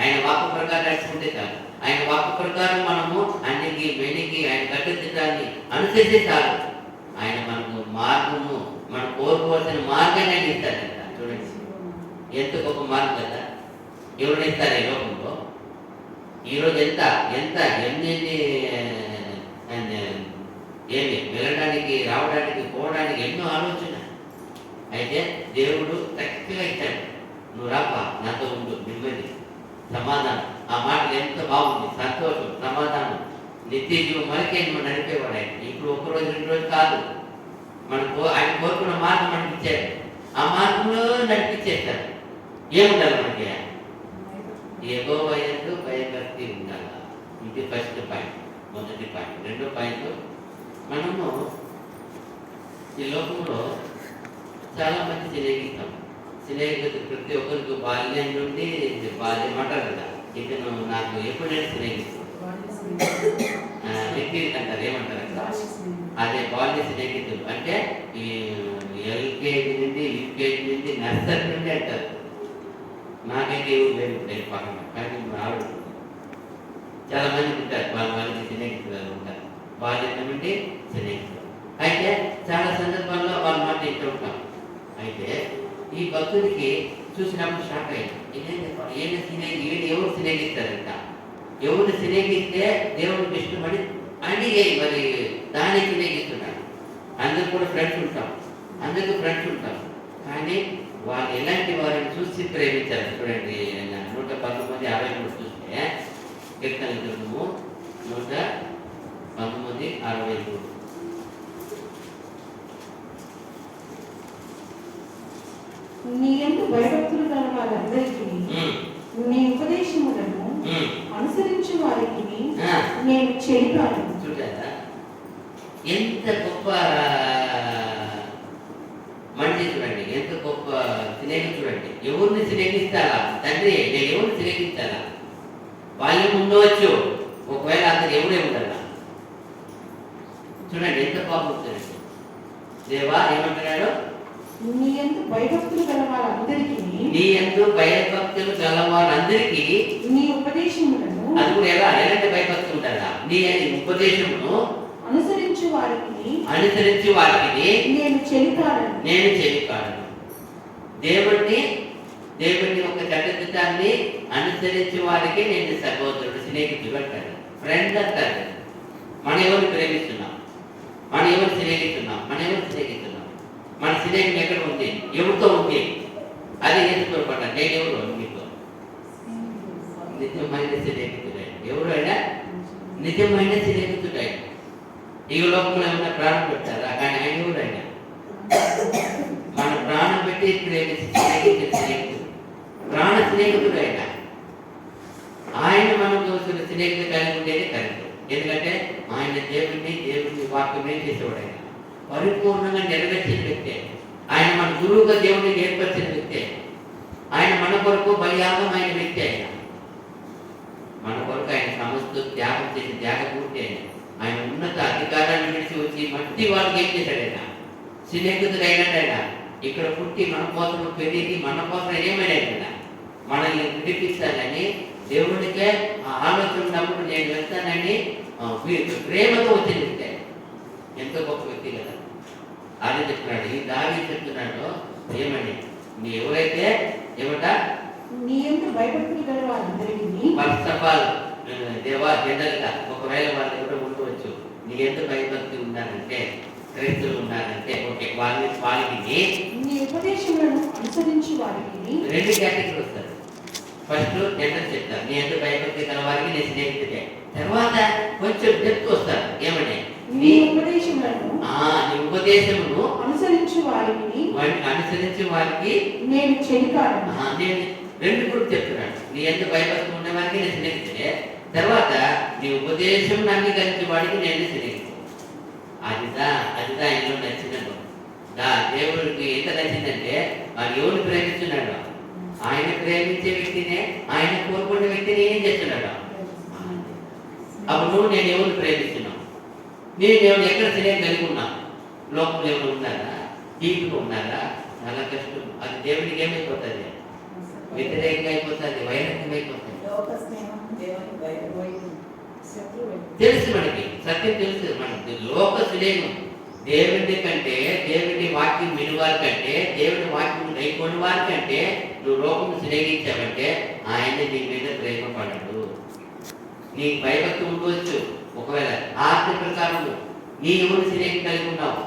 ఆయన వాక్కు ప్రకారం నడుచుకుంటే చాలు, ఆయన వాక్కు ప్రకారం మనము అన్నికి మెనికి ఆయన కట్టుదిట్టాన్ని అనుసరిస్తే చాలు. ఆయన మనకు మార్గము, మనం కోరుకోవాల్సిన మార్గాన్ని ఆయన ఇస్తాడంట. చూడండి ఎంత గొప్ప మార్గం కదా. ఎవరు ఇస్తారు ఈ లోకంలో ఈరోజు ఎంత ఎంత ఎన్ని ఏమి వెళ్ళడానికి, రావడానికి, పోవడానికి ఎన్నో ఆలోచన. అయితే దేవుడు చక్కగా ఇచ్చాడు, నువ్వు రాపా, నాతో ఉండు, నెమ్మది, సమాధానం. ఆ మాటలు ఎంత బాగుంది, సంతోషం, సమాధానం, నిత్య జీవం మనకే మనం నడిపేవాడు ఆయన. ఇప్పుడు ఒక్కరోజు 2 రోజులు కాదు, మనకు ఆయన కోరుకున్న మార్గం మనకి ఇచ్చాడు. ఆ మార్గంలో నడిపించేస్తాడు. ఏముండాలి మనకి, యెహోవా యందు భయభక్తి ఉండాలి. ఇది ఫస్ట్ పాయింట్, మొదటి పాయింట్. రెండో పాయింట్, మనము ఈ లోకంలో చాలా మంది సినేగిస్తాం. సినేగిత ప్రతి ఒక్కరికి బాల్యం నుండి బాల్యం అంటారు కదా, ఇతను నాకు ఎప్పుడైనా సినేగిస్తాను అంటారు. ఏమంటారు అక్కడ, అదే బాల్య స్నేహితులు అంటే ఈ ఎల్కేజీ నుండి యూకేజీ నుండి నర్సరీ నుండి అంటారు. నాకైతే ఎవరు లేదు నేను పక్కన, కానీ ఆవిడ చాలా మంది ఉంటారు, వాళ్ళకి స్నేహితులు ఉంటారు, బాల్యం నుండి స్నేహితులు. అయితే చాలా సందర్భాల్లో వాళ్ళ మాట ఇంటూ ఉంటాం. అయితే ఈ భక్తుడికి చూసినప్పుడు షాక్ అయ్యాను. ఎవరు స్నేహిస్తారంట, ఎవరు స్నేహిస్తే దేవుడికి ఇష్టపడి అని మరి దాన్ని స్నేహిస్తున్నాడు. అందరూ కూడా ఫ్రెండ్స్ ఉంటాం, అందరికీ ఫ్రెండ్స్ ఉంటాం, కానీ వాళ్ళు ఎలాంటి వారిని చూసి ప్రేమించారు. చూడండి 119:63 చూస్తే, కీర్తన గ్రంథము 119:63. నీ యందు భయభక్తులు గల వారందరికీ నీ ఉపదేశములను అనుసరించు వారికి నేను చెప్పాను. చూడారా ఎంత గొప్ప మనిషి, చూడండి ఎంత గొప్ప స్నేహితుడు. చూడండి ఎవరిని స్నేహిస్తారా, తండ్రి నేను ఎవరిని స్నేహిస్తారా, వాళ్ళు ఉండవచ్చు, ఒకవేళ అతను ఎవరే ఉండాలా. చూడండి ఎంత బాగుంటుంది. దేవా ఏమంటున్నాడు, నీ యందు భయభక్తులు గల వారందరికీ నీ ఉపదేశములను, అది కూడా ఎలాంటి భయభక్తులు ఉంటారా, నీ ఉపదేశమును అనుసరించు వారికి నేను చెలికాడను. దేవుడిని ఒక చట్టదిట్టాన్ని అనుసరించే వారికి నేను సహోదరుడు, స్నేహితుడు అంటారు, ఫ్రెండ్ అంటారు. మనం ఎవరిని ప్రేమిస్తున్నాం, మనం ఎవరు స్నేహితున్నాం, మన స్నేహం ఎక్కడ ఉంది, ఎవరితో ఉంది, అది ఎందుకు పడ్డా. నేను ఎవరు మీకు నిజమైన స్నేహితుడే. ఎవరు అయినా నిజమైన స్నేహితుడే. ఈ లోకంలో ఏమైనా ప్రాణం పెట్టారా, కానీ ఆయన ఎవరైనా మన ప్రాణం పెట్టి స్నేహితుడు, ప్రాణ స్నేహితుడు అయినా ఆయన మనకు స్నేహితుడు కలిగి ఉండేది కరెక్ట్. ఎందుకంటే ఆయన దేవుడిని వాక్యమే చేసేవాడు. ఆయన పరిపూర్ణంగా నెరవేర్చిన వ్యక్తే. ఆయన మన గురువుగా దేవుడిని ఏర్పరిచిన వ్యక్తే. ఆయన మన కొరకు బలియాగమైన వ్యక్తి. ఆయన మన కొరకు ఆయన సమస్త త్యాగం చేసి త్యాగపూర్తి. ఆయన ఉన్నత అధికారాన్ని విడిచి వచ్చి మట్టి వాళ్ళకి ఏం చేశాడు, ఆయన స్నేహితుడు అయినట్టు. ఆయన ఇక్కడ పుట్టి మన కోసం పెరిగి మన కోసం ఏమైనా మనల్ని విడిపిస్తానని దేవుడికే ఆ ఆలోచన ఉన్నప్పుడు నేను వెళ్తానని ప్రేమతో వచ్చి వ్యక్తి. ఎంతో గొప్ప వ్యక్తి కదా. అది చెప్తున్నాడు. ఈ దావీదు చెప్తున్నాడు ఏమని, నీ ఎవరైతే ఏమంట నీ యందు భయభక్తులు గల వారందరికీ, ఫస్ట్ ఆఫ్ ఆల్ దేవా జనరల్గా ఒకవేళ వాళ్ళు ఎవరో ఉండవచ్చు, నీ ఎంత భయభక్తి ఉండాలంటే క్రైస్తవులు ఉన్నారంటే ఓకే, వాళ్ళకి నీ ఉపదేశములను అనుసరించి వారికి రెండు కేటగిరీ వస్తారు. ఫస్ట్ జనరల్ చెప్తారు, నీ ఎంత భయభక్తి గల వారికి నేను స్నేహితుడే. తర్వాత కొంచెం డెప్త్ వస్తారు, ఏమని నీ ఉపదేశములను నీ ఉపదేశమును అనుసరించి వారికి వాటిని అనుసరించి వారికి నేను చెలికాడను. నేను రెండు కూడా చెప్తున్నాను, నీ ఎంత భయభక్తి ఉన్న వారికి నేను స్నేహితుడే. తర్వాత నీ ఉపదేశం అంగీకరించే వాడికి నేను స్నేహితుడు. అదిదా ఇంట్లో నచ్చినట్టు దేవుడికి ఎంత నచ్చిందంటే వాడు ఎవరిని ప్రేమిస్తున్నాడు, ఆయన ప్రేమించే వ్యక్తినే, ఆయన కోరుకునే వ్యక్తిని ఏం చేస్తున్నాడు. అప్పుడు నేను ఎవరిని ప్రేమిస్తున్నాను, నేను ఎవరు ఎక్కడ స్నేహం కలిగి ఉన్నాను, లోపల ఎవరు ఉన్నారా, తీపిగా ఉన్నారా, చాలా కష్టం. అది దేవుడికి ఏమైపోతుంది, వ్యతిరేకంగా అయిపోతుంది, వైరంగంగా అయిపోతుంది. తెలుసు మనకి, సత్యం తెలుసు మనకి. లోక స్నేహం దేవుడి కంటే, దేవుడి వాక్యం వినువారి కంటే, దేవుడి వాక్యం గైకొని వారి కంటే నువ్వు లోకం స్నేహించావంటే ఆయన నీ మీద ప్రేమ పడడు. నీకు భయభక్తి ఉండవచ్చు, ఒకవేళ ఆత్మ ప్రకారం నీ ఎవరు స్నేహం కలిగి ఉన్నావు,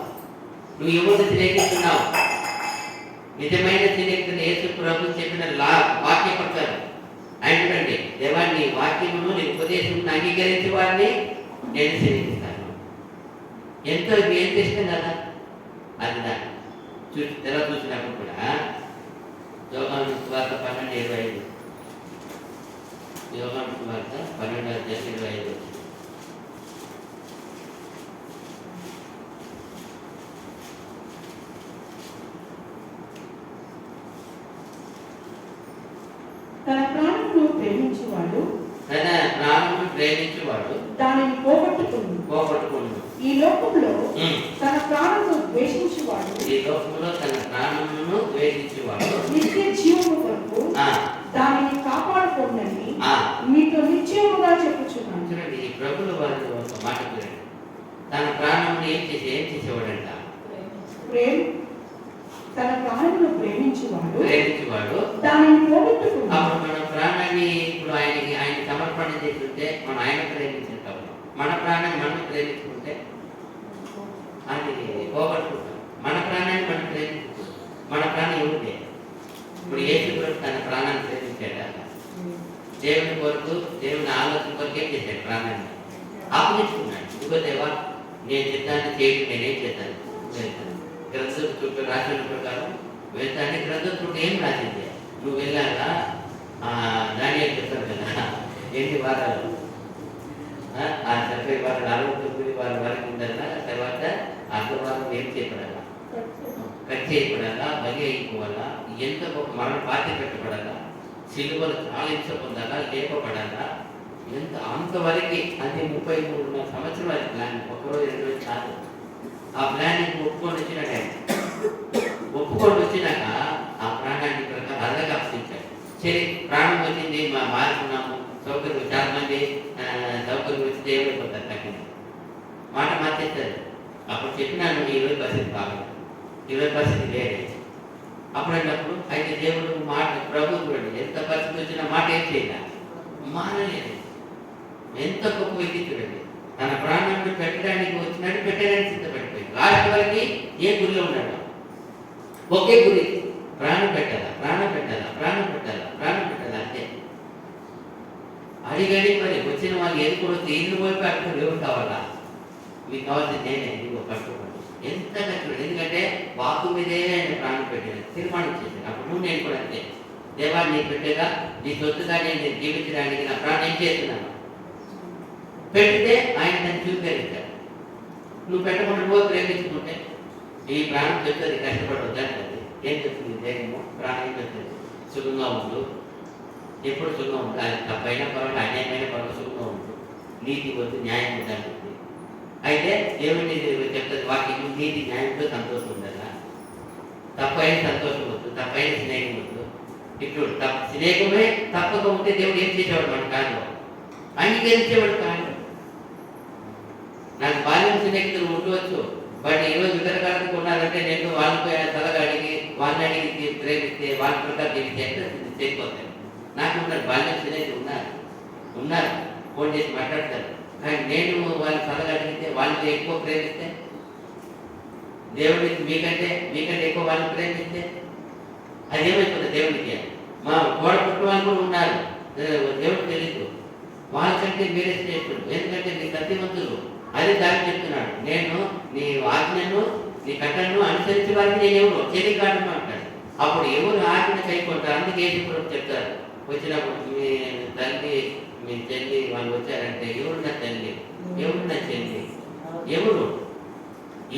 నువ్వు ఎవరు స్నేహిస్తున్నావు. నిజమైన స్నేహితులు యేసు ప్రభు చెప్పిన వాక్య ప్రకారం ఆయనండి, దేవాన్ని వాక్యమును నీ ఉపదేశం అంగీకరించి వారిని నేను స్నేహిస్తాను. ఎంత ఇష్టం కదా. అది తెర చూసినప్పుడు కూడా యోగాను సువార్త 12:25, యోగాను సువార్త 12:25. తన ప్రాణమును ప్రేమించేవాడు దానిని పోగొట్టుకును. ఈ లోకంలో తన ప్రాణమును ద్వేషించువాడు నిత్య జీవము కొరకు దానిని కాపాడుకోండి మీతో నిశ్చయముగా చెప్పుచున్నాను. చూడండి, ఈ ప్రభుల వారు ఒక మాట చూడండి, తన ప్రాణమును ఏం చేసేవాడంట, తన ప్రాణమును ప్రేమించేవాడు దానిని పోగొట్టుకును. అప్పుడు మన ప్రాణాన్ని ఇప్పుడు ఆయన సమర్పణ చేస్తుంటే మనం ఆయన ప్రేమించుంటాం, మన ప్రాణాన్ని మనం ప్రేమించుకుంటే అది పోగొట్టుకుంటాం. మన ప్రాణాన్ని మనం ప్రేమించుకుంటాం, మన ప్రాణం ఏమిటి. ఇప్పుడు యేసు తన ప్రాణాన్ని ప్రేమించాడు, దేవుని కొరకు, దేవుని ఆలోచన కొరకు ఏం చేశాడు, ప్రాణాన్ని ఆపగించుకున్నాడు. ఇదిగో దేవా, నేను చిత్తాన్ని చేయడం నేనేం చేస్తాను, గ్రంథం చుట్టూ రాసిన ప్రకారం వెళ్తాను. గ్రంథం చుట్టూ ఏం రాసింది, నువ్వు వెళ్ళాలా, దానియాలు చెప్తారు కదా, ఎన్ని వారాలు, 70 వారాలు, 69 వారాల వరకు ఉండాలా. తర్వాత అర్ధవారం ఏం చేయబడాలా, కట్ చేయబడాలా, బలి అయిపోవాలా, ఎంత మరణ బాధ్యత పెట్టబడాలా, సిలువలు చాలించ పొందాలా, లేపబడాలా, ఎంత అంతవరకు. అది 33 సంవత్సరాల ప్లాన్, ఒకరోజు 2 రోజులు కాదు. ఆ ప్లానింగ్ ఒప్పుకొని వచ్చినాక, ఒప్పుకొని వచ్చినాక ఆ ప్రాణాన్ని ప్రకారం అల్లగా అప్పించాడు. సరే, ప్రాణం వచ్చింది, మారుకున్నాము, సౌకర్యం, చాలా మంది సౌకర్యం వచ్చి ఏమైపోతారు, తగ్గింది మాట మార్చేస్తారు. అప్పుడు చెప్పినాను, 20% బాగా, 20% వేరే. అప్పుడప్పుడు అయితే దేవుడు మాట, ప్రభు చూడండి, ఎంత పరిస్థితి వచ్చినా మాట ఏం చేయాలి, మానలేదు. ఎంత గొప్ప వ్యక్తి చూడండి, తన ప్రాణాన్ని పెట్టడానికి వచ్చినాడు, పెట్టడానికి సిద్ధపడిపోయింది. లాస్ట్ వరకు ఏ గురిలో ఉన్నాడు, ఒకే గురి, ప్రాణం పెట్టాలా, ప్రాణం పెట్టాలా, ప్రాణం పెట్టాలా, ప్రాణం పెట్టాలా, అంతే. అడిగడి మరి వచ్చిన వాళ్ళు ఎదుర్కొచ్చి ఇల్లు పోయి అక్కడ ఎవరు కావాలా, మీకు కావాల్సింది నేనే, ఇదిగో పట్టుకోండి. ఎంత కష్టం. ఎందుకంటే వాకు మీదే ఆయన ప్రాణం పెట్టాను, తీర్మానం చేశాను. అప్పుడు నేను కూడా అంతే, దేవా నీ పెట్టేగా, నీ సొత్తుగా నేను జీవించడానికి నా ప్రాణం ఏం చేస్తున్నాను, పెడితే ఆయన దాన్ని చూపేస్తాడు. నువ్వు పెట్టకుండా నువ్వు ప్రేమించుకుంటే ఈ ప్రాణం చెప్తుంది, కష్టపడవద్దంటది. ఏం చెప్తుంది దేహము, ప్రాణం ఏం చెప్తుంది, సుఖంగా ఉండు, ఎప్పుడు సుఖంగా ఉండు, అది తప్పైనా పర్వాలేదు, అన్యాయమైన పర్వాలేదు, సుఖంగా ఉండు, నీతి వద్దు, న్యాయం వద్దంటుంది. అయితే ఏమిటి చెప్తుంది వాక్యం, నీతి న్యాయంతో సంతోషం ఉండాలా, తప్పైన సంతోషం వద్దు, తప్పైన స్నేహం వద్దు. ఇప్పుడు స్నేహమే తప్పక ఉంటే దేవుడు ఏం చేసేవాడు, మన కాదు అంగీకరించేవాడు కాదు. నాకు బాల్యం స్నేహితులు ఉండవచ్చు, బట్ ఈరోజు వితరకాలకు ఉన్నారంటే నేను వాళ్ళకి తలగా అడిగి, వాళ్ళని అడిగి ప్రేమిస్తే, వాళ్ళ ప్రకారం జీవిస్తే సరిపోతాయి. నాకు ఉన్నారు బాల్యం స్నేహితులు ఉన్నారు, ఫోన్ చేసి మాట్లాడతారు. కానీ నేను వాళ్ళ తలగా అడిగితే వాళ్ళని ఎక్కువ ప్రేమిస్తే దేవుడికి మీకంటే ఎక్కువ వాళ్ళని ప్రేమిస్తే అది ఏమైపోతుంది దేవుడికి? మా గోడ పుట్టిన వాళ్ళు కూడా ఉన్నారు, దేవుడికి తెలియదు. వాళ్ళకంటే మీరే శ్రేష్ఠుడు, ఎందుకంటే నీ సత్యవంతులు. అదే దాన్ని చెప్తున్నాడు, నేను నీ ఆజ్ఞను నీ కట్టను అనుసరించి వారికి నేను ఎవరు చెలికాడను అంటాడు. అప్పుడు ఎవరు ఆజ్ఞ కైకొంటారు? అందుకే యేసుప్రభు చెప్తారు, వచ్చినప్పుడు మీ తల్లి మీ చెల్లి వాళ్ళు వచ్చారంటే ఎవరు నా తల్లి, ఎవరు నా చెల్లి, ఎవరు?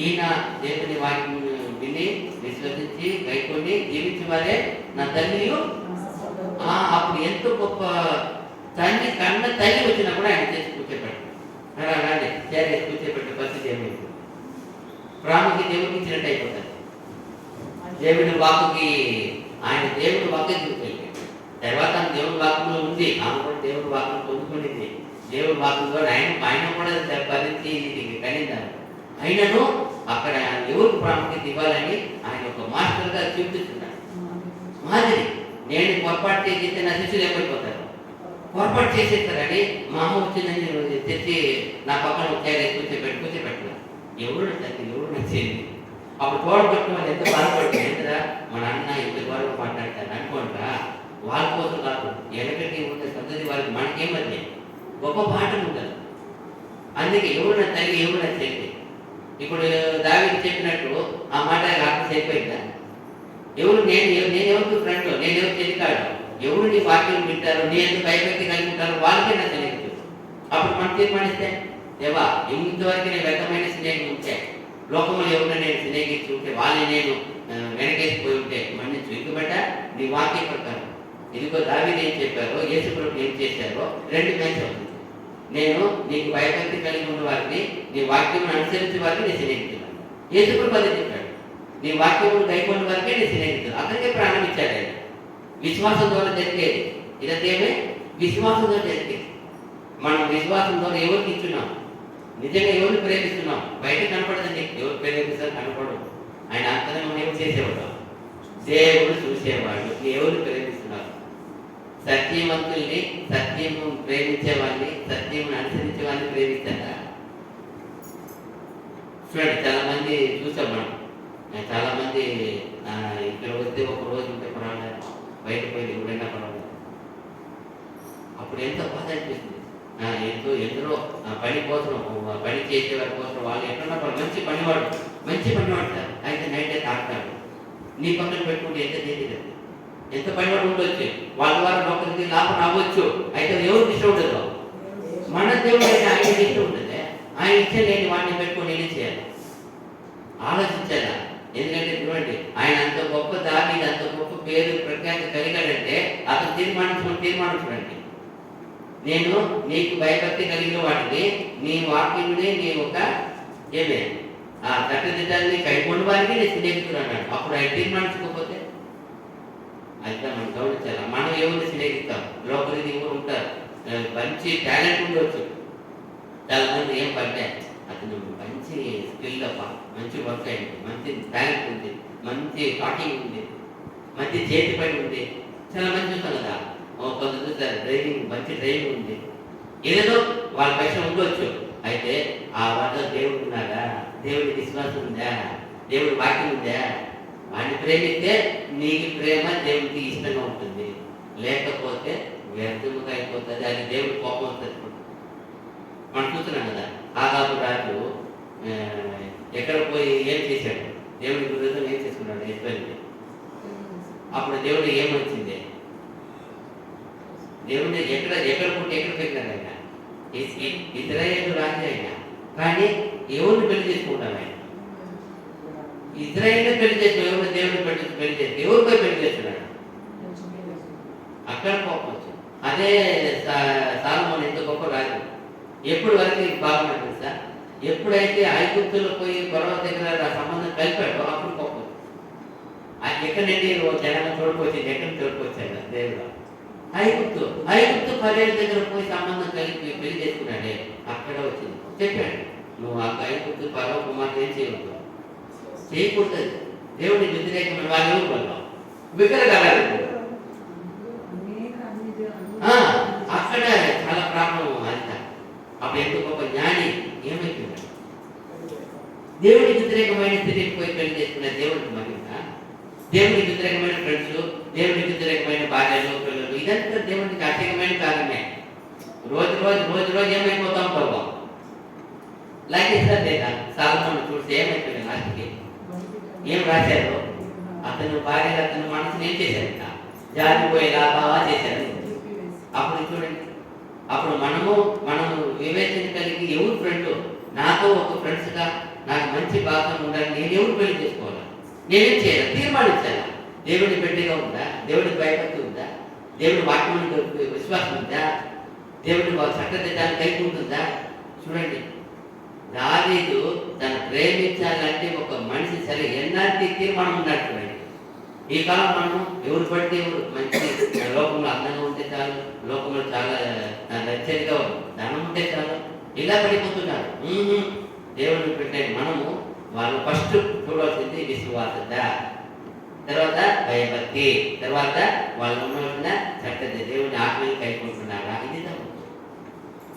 ఈయన దేవుని వాక్యం విని విశ్వసించి కైకొని జీవించే వారే నా తల్లియు. అప్పుడు ఎంతో గొప్ప తండ్రి కన్న తల్లి వచ్చినా కూడా ఆయన చేసి కూర్చోబెట్టాడు. అలాగే చేసి కూర్చోబెట్టే పరిస్థితి ఏమైంది? ప్రాముఖ్యత దేవుడికి ఇచ్చినట్టు అయిపోతుంది. దేవుని వాక్కుకి ఆయన దేవుడి వాక్యం చూపించాడు. తర్వాత దేవుడి వాక్యంలో ఉంది, ఆమె కూడా దేవుడి వాక్యం పొందుకునింది. దేవుడి వాక్యంలో ఆయన కూడా భరించి కనిందారు. అయినను అక్కడ ఎవరికి ప్రాముఖ్యత ఇవ్వాలని ఆయన ఒక మాస్టర్గా చూపిస్తున్నాడు. మాదిరి నేను పొరపాటు చేస్తే నా శిష్యులు ఏమైపోతారు? పొరపాటు చేసేస్తారని మా అమ్మ వచ్చిందని తెచ్చి నా పక్కన కూర్చోబెట్టిన ఎవరు తల్లి, ఎవరు నచ్చేది? అప్పుడు తోడబెట్టిన వాళ్ళు ఎంత బాధపడుతుంది, ఎంతరా మన అన్న ఇంటి వరకు మాట్లాడతారు అనుకోండిరా. వాళ్ళ కోసం కాదు, వెనకటి ఉండే పద్ధతి వాళ్ళకి మనకేమది గొప్ప పాఠం ఉండదు. అందుకే ఎవరు నా తల్లి, ఎవరు నా చెల్లి. ఇప్పుడు దావీదు చెప్పినట్టు ఆ మాట అర్థం అయిపోయిందా? ఎవరు నేను ఎవరికి ఫ్రెండ్, నేను ఎవరు చెల్లికాడు, ఎవరు నీ వాక్యం వింటారు, నీ ఎందుకు భయభక్తి కలిగి ఉంటారు, వాళ్ళకే నా తెలియదు. అప్పుడు మనం తీర్మానిస్తే, దేవా ఇంతవరకు నేను వ్యర్థమైన స్నేహం ఉంటే, లోకంలో ఎవరైనా నేను స్నేహించి ఉంటే, వాళ్ళని నేను వెనకేసిపోయి ఉంటే మన్నించు. ఇంకబట్ట నీ వాక్యం ప్రకారం ఇదిగో దావీదు ఏం చెప్పారో, యేసుప్రభు ఏం చేశారో రెండు మ్యాచ్ అవుతుంది. నేను నీకు భయభక్తి కలిగి ఉన్న వారిని, నీ వాక్యం అనుసరించి వారిని నేను స్నేహితున్నాను. యేసుప్రభు అదే చెప్పాడు, నీ వాక్యమును కైకొన్న వారికే నేను స్నేహితుడు. అతనికే ప్రాణం ఇచ్చాడు ఆయన. విశ్వాసం ద్వారా జరిగేది ఇదేమే, విశ్వాసంతో జరిగేది. మనం విశ్వాసం ద్వారా ఎవరికి ఇచ్చున్నాం, నిజంగా ఎవరిని ప్రేమిస్తున్నాం? బయట కనపడదండి, ఎవరు ప్రేమిస్తారు కనపడదు. ఆయన అంతనే మనం ఏం చేసేవాడు? దేవుడు చూసేవాడు. ఎవరు ప్రేమిస్తున్నారు? సత్యవంతుల్ని, సత్యము ప్రేమించే వాళ్ళని, సత్యమును అనుసరించే వాళ్ళని ప్రేమిస్తారా? చూడండి, చాలా మంది చూసాం మనం. చాలా మంది ఇక్కడ వస్తే ఒక రోజు ఉంటే పర్వాలేదు, బయట పోయి ఎవరైనా పర్వాలేదు. అప్పుడు ఎంత బాధ అనిపిస్తుంది. ఎందరో పని కోసం, పని చేసేవారి కోసం వాళ్ళు ఎక్కడన్నా మంచి పనివాడు సార్, అయితే నైటే తాగుతాడు. నీ పక్కన పెట్టుకుంటే ఎంత తెలియదు, ఎంత పనివాడు ఉండొచ్చు, వాళ్ళ వారు ఒకరికి లాభం రావచ్చు. అయితే ఎవరికి ఇష్టం ఉండదు? మన దేవుడు అయితే ఆయన ఇష్టం ఉంటుంది. ఆయన ఇచ్చే లేని వాడిని పెట్టుకొని ఏం చేయాలి? ఆలోచించాలా? ఎందుకంటే చూడండి, ఆయన అంత గొప్ప దాని అంత గొప్ప పేరు ప్రఖ్యాతి కలిగాడంటే అతను తీర్మానించుకోండి, నేను నీకు భయభక్తి కలిగిన వాటిని, నీ వాక్యుని, నీ ఒక ఏమే ఆ చట్టదిద్దాన్ని కైకొండ వారికి నేను స్నేహితుడు. అప్పుడు ఆయన తీర్మానించుకోకపోతే అయితే మనం గమనించాలి. మనం ఎవరిని స్నేహిస్తాం? లోపలిది ఎవరు ఉంటారు, మంచి టాలెంట్ ఉండొచ్చు. చాలా మంది ఏం పడ్డా అతను మంచి స్కిల్ తప్ప, మంచి వర్క్ అయింది, మంచి టాలెంట్ ఉంది, మంచి టాకింగ్ ఉంది, మంచి చేతి పని ఉంది. చాలా మంది చూస్తాం కదా, కొంత చూస్తారు డ్రైవింగ్, మంచి డ్రైవింగ్ ఉంది, ఏదో వాళ్ళ పైసలు ఉండొచ్చు. అయితే ఆ వద్ద దేవుడు ఉన్నాడా? దేవుడి విశ్వాసం ఉందా? దేవుడి వాక్యం ఉందా? వాడిని ప్రేమిస్తే నీకు ప్రేమ దేవుడికి ఇష్టంగా ఉంటుంది, లేకపోతే వ్యర్థముగా అయిపోతుంది. అది దేవుడి కోపం వస్తుంది. మనం చూస్తున్నాం కదా, ఆగాబు రాజు ఎక్కడ పోయి ఏం చేశాడు? దేవుడి విరుద్ధం ఏం చేసుకున్నాడు? ఎస్పైంది. అప్పుడు దేవుడు ఏమొచ్చింది? దేవుడిని ఎక్కడ పుట్టి ఎక్కడ పెట్టినాడు? ఆయన ఇజ్రాయేలు రాజు అయినా, కానీ ఎవరిని పెళ్లి చేసుకుంటాడు? ఆయన ఇజ్రాయేల్ పెళ్లి చేసుకుని ఎవరు దేవుడిని పెళ్లి చేసి ఎవరిపై పెళ్లి చేస్తున్నాడు? అక్కడ కోపం వచ్చింది. అదే సాలొమోను ఎంత గొప్ప రాజు, ఎప్పుడు వరకు బాగున్నాడు తెలుసా? ఎప్పుడైతే ఐగుప్తులో పోయి గొడవ దగ్గర ఆ సంబంధం కలిపాడో అప్పుడు కోపం వచ్చింది. ఎక్కడండి జనం తోడుకొచ్చింది, ఎక్కడ తోడుకొచ్చాడు దేవుడు? ఐగుప్తు పర్యాల దగ్గర పోయి సంబంధం కలిపి పెళ్లి చేసుకున్నాడే, అక్కడ వచ్చింది. చెప్పాడు, నువ్వు ఆ ఐగుప్తు పర్వ కుమార్తె ఏం చేయకూడదు, చేయకూడదు. దేవుడిని వ్యతిరేకమైన వాళ్ళు ఎవరు వల్ల విగ్రహాలు అక్కడ చాలా ప్రాబ్లం. అంత అప్పుడు ఎంత గొప్ప జ్ఞాని ఏమైపోయాడు? దేవుడికి వ్యతిరేకమైన స్థితికి పోయి చేసిన దేవుడికి మహిమ. దేవునికి వ్యతిరేకమైన ఫ్రెండ్స్, దేవునికి వ్యతిరేకమైన భార్యలు, పిల్లలు, ఇదంతా దేవునికి అధికమైన కారణమే. రోజు ఏమైపోతాం ప్రభావం లాగేస్తారు లేదా? సాలమోను చూస్తే ఏమైపోయింది లాస్ట్కి? ఏం రాశారు? అతను భార్య అతను మనసుని ఏం చేశారంట? జారిపోయేలా బాగా చేశారు. అప్పుడు చూడండి, అప్పుడు మనము వివేచన కలిగి ఎవరు ఫ్రెండ్, నాతో ఒక ఫ్రెండ్స్గా నాకు మంచి భాగం ఉండాలి, నేను ఎవరు పెళ్లి చేసుకోవాలి, నేనేం చేయాలి? తీర్మానించాలా? దేవుడి బిడ్డగా ఉందా? దేవుడికి భయభక్తి ఉందా? దేవుడి వాక్యం విశ్వాసం ఉందా? దేవుడి చక్కదిద్దాన్ని కలిగి ఉంటుందా? చూడండి, దావీదు తను ప్రేమించాలంటే ఒక మనిషి సరే ఎలాంటి తీర్మానం ఉన్నాడు. చూడండి, ఈ కాలం మనం ఎవరు పడితే ఎవరు మంచి లోకంలో అందంగా ఉంటే చాలు, లోకంలో చాలా నచ్చనిగా ధనం ఉంటే చాలు, ఇలా పడిపోతున్నారు. దేవుడిని పెట్టే మనము వాళ్ళు ఫస్ట్ చూడాల్సింది విశ్వాసత, తర్వాత భయభక్తి, తర్వాత వాళ్ళు ఉన్న చక్కటి దేవుని ఆజ్ఞలు కైకుంటున్నారా?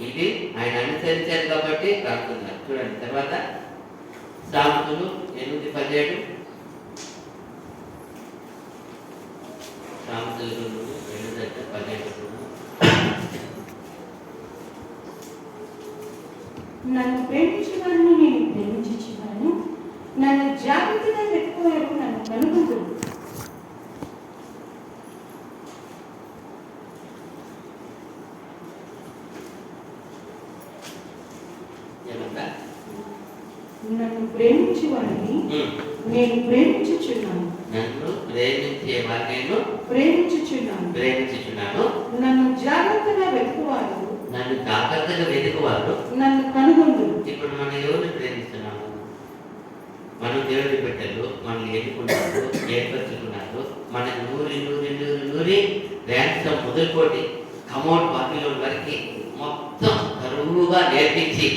ఇది ఆయన అనుసరించారు కాబట్టి రాస్తున్నారు. చూడండి, తర్వాత సామెతలు 8:17, సామెతలు 8:17. నన్ను ప్రేమించేవాడిని నేను ప్రేమించుచున్నాను, నన్ను జాగ్రత్తగా పెట్టుకోవడం నన్ను కనుగొంటుంది. నన్ను ప్రేమించేవాడిని నేను ప్రేమించుచున్నాను, నన్ను ప్రేమించేవాడిని నేను ప్రేమించుచున్నాను, నన్ను జాగ్రత్తగా వెతుకువారు నన్ను కనుగొందురు. ఇప్పుడు మనం ఎవరిని ప్రేమిస్తున్నాము? మనం దేవుడి పెట్టారు, మనల్ని ఎన్నుకున్నారు, ఏర్పరచుకున్నారు, మనకు నూరి ర్యాన్సమ్ మొదలుకోటి కమౌట్ బాకీలో వరకు మొత్తం కరువుగా నేర్పించి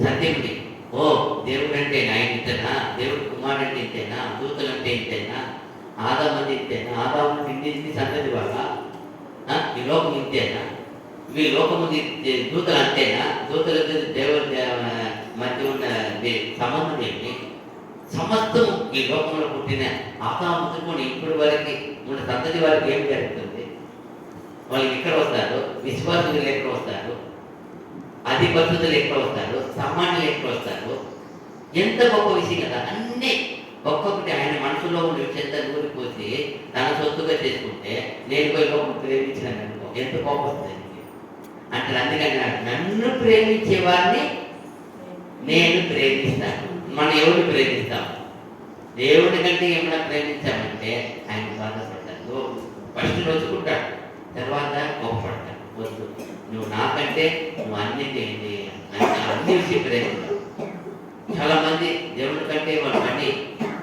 సత్యండి. ఓ దేవుడు అంటే ఆయన ఇంతేనా? దేవుడు కుమారుడు అంటే ఇంతేనా? దూతలు అంటే ఇంతేనా? ఆదాము ఇంతేనా? ఆదాము ఇంటి సంగతి వాళ్ళ ఈ లోకం ఇంతేనా? మీ లోకము దూతలు అంతేనా? దూతలకు దేవుడి మధ్య ఉన్న సంబంధం ఏంటి? సమస్తము ఈ లోకంలో పుట్టిన ఆదాము ముట్టుకొని ఇప్పటి వరకు మన సంతతి వారికి ఏం జరుగుతుంది? వాళ్ళు ఎక్కడ వస్తారు? విశ్వాసులు ఎక్కడ వస్తారు? అధిపతులు ఎక్కడ వస్తారు? సామాన్యులు ఎక్కడ వస్తారు? ఎంత గొప్ప విషయం కదా! అన్నీ ఒక్కొక్కటి ఆయన మనసులో ఉన్న విషయంతా నూరిపోసి తన సొత్తుగా చేసుకుంటే నేను పోయి లోకం ప్రేమించినాను అనుకో, ఎంత కోపం వస్తుంది అంటే. అందుకని నన్ను ప్రేమించే వారిని నేను ప్రేమిస్తాను. మనం ఎవరిని ప్రేమిస్తాం? దేవుడి కంటే ఏమైనా ప్రేమించామంటే ఆయన బాధపడతాడు. ఫస్ట్ రోజుకుంటాడు, తర్వాత కోపడతాడు. వద్దు, నువ్వు నాకంటే నువ్వు అన్ని విషయం ప్రేమిస్తావు. చాలా మంది దేవుడి కంటే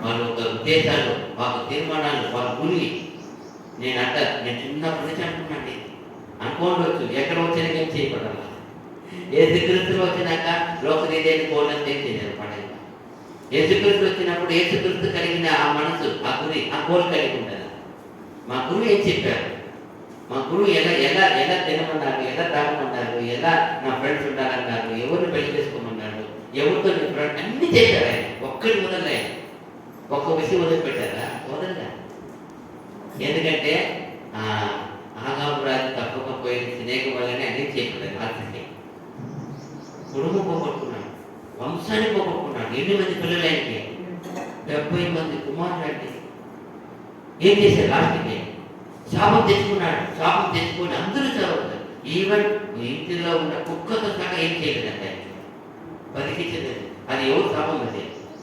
వాళ్ళ ఒక ఉద్దేశాలు, వాళ్ళ తీర్మానాలు, వాళ్ళ గురి నేను చిన్నప్పటి నుంచి అనుకున్నాండి, అనుకోవచ్చు. ఎక్కడ వచ్చినా ఏం చేయబడాలి? యేసుక్రీస్తులు వచ్చినాక లోకరీదేని కోళ్ళని చేసేసారు పండుగ. యేసుక్రీస్తు వచ్చినప్పుడు యేసుక్రీస్తు కలిగిన ఆ మనసు, ఆ గురి, ఆ కోలు కలిగి ఉంటారు. మా గురువు ఏం చెప్పారు? మా గురువు ఎలా తినమన్నారు, ఎలా తాగమన్నారు, ఎలా నా ఫ్రెండ్స్ ఉండాలన్నారు, ఎవరిని పెళ్లి చేసుకోమన్నారు, ఎవరితో నీ ఫ్రెండ్ అన్ని చేశారు. ఆయన ఒక్కటి వదలలే, ఒక్క విషయం వదిలిపెట్టారా? వదలలే. ఎందుకంటే ఆగాము రాజు తప్పకపోయిన స్నేహ వల్లనే అన్ని చేయబడ్డారు. రాత్రికి కుటుంబం పోగొట్టుకున్నాడు, వంశాన్ని పోగొట్టుకున్నాడు. 8 మంది పిల్లలు ఆయనకి, 70 మంది కుమారులు అంటే ఏం చేశారు? లాస్ట్కి శాపం తెచ్చుకున్నాడు. శాపం తెచ్చుకొని అందరూ చదవద్దు. ఈవెన్ ఇంటిలో ఉన్న కుక్కతో సహా ఏం చేయలేదంటే ఆయన బతికించలేదు. అది ఎవరు శాపం? అది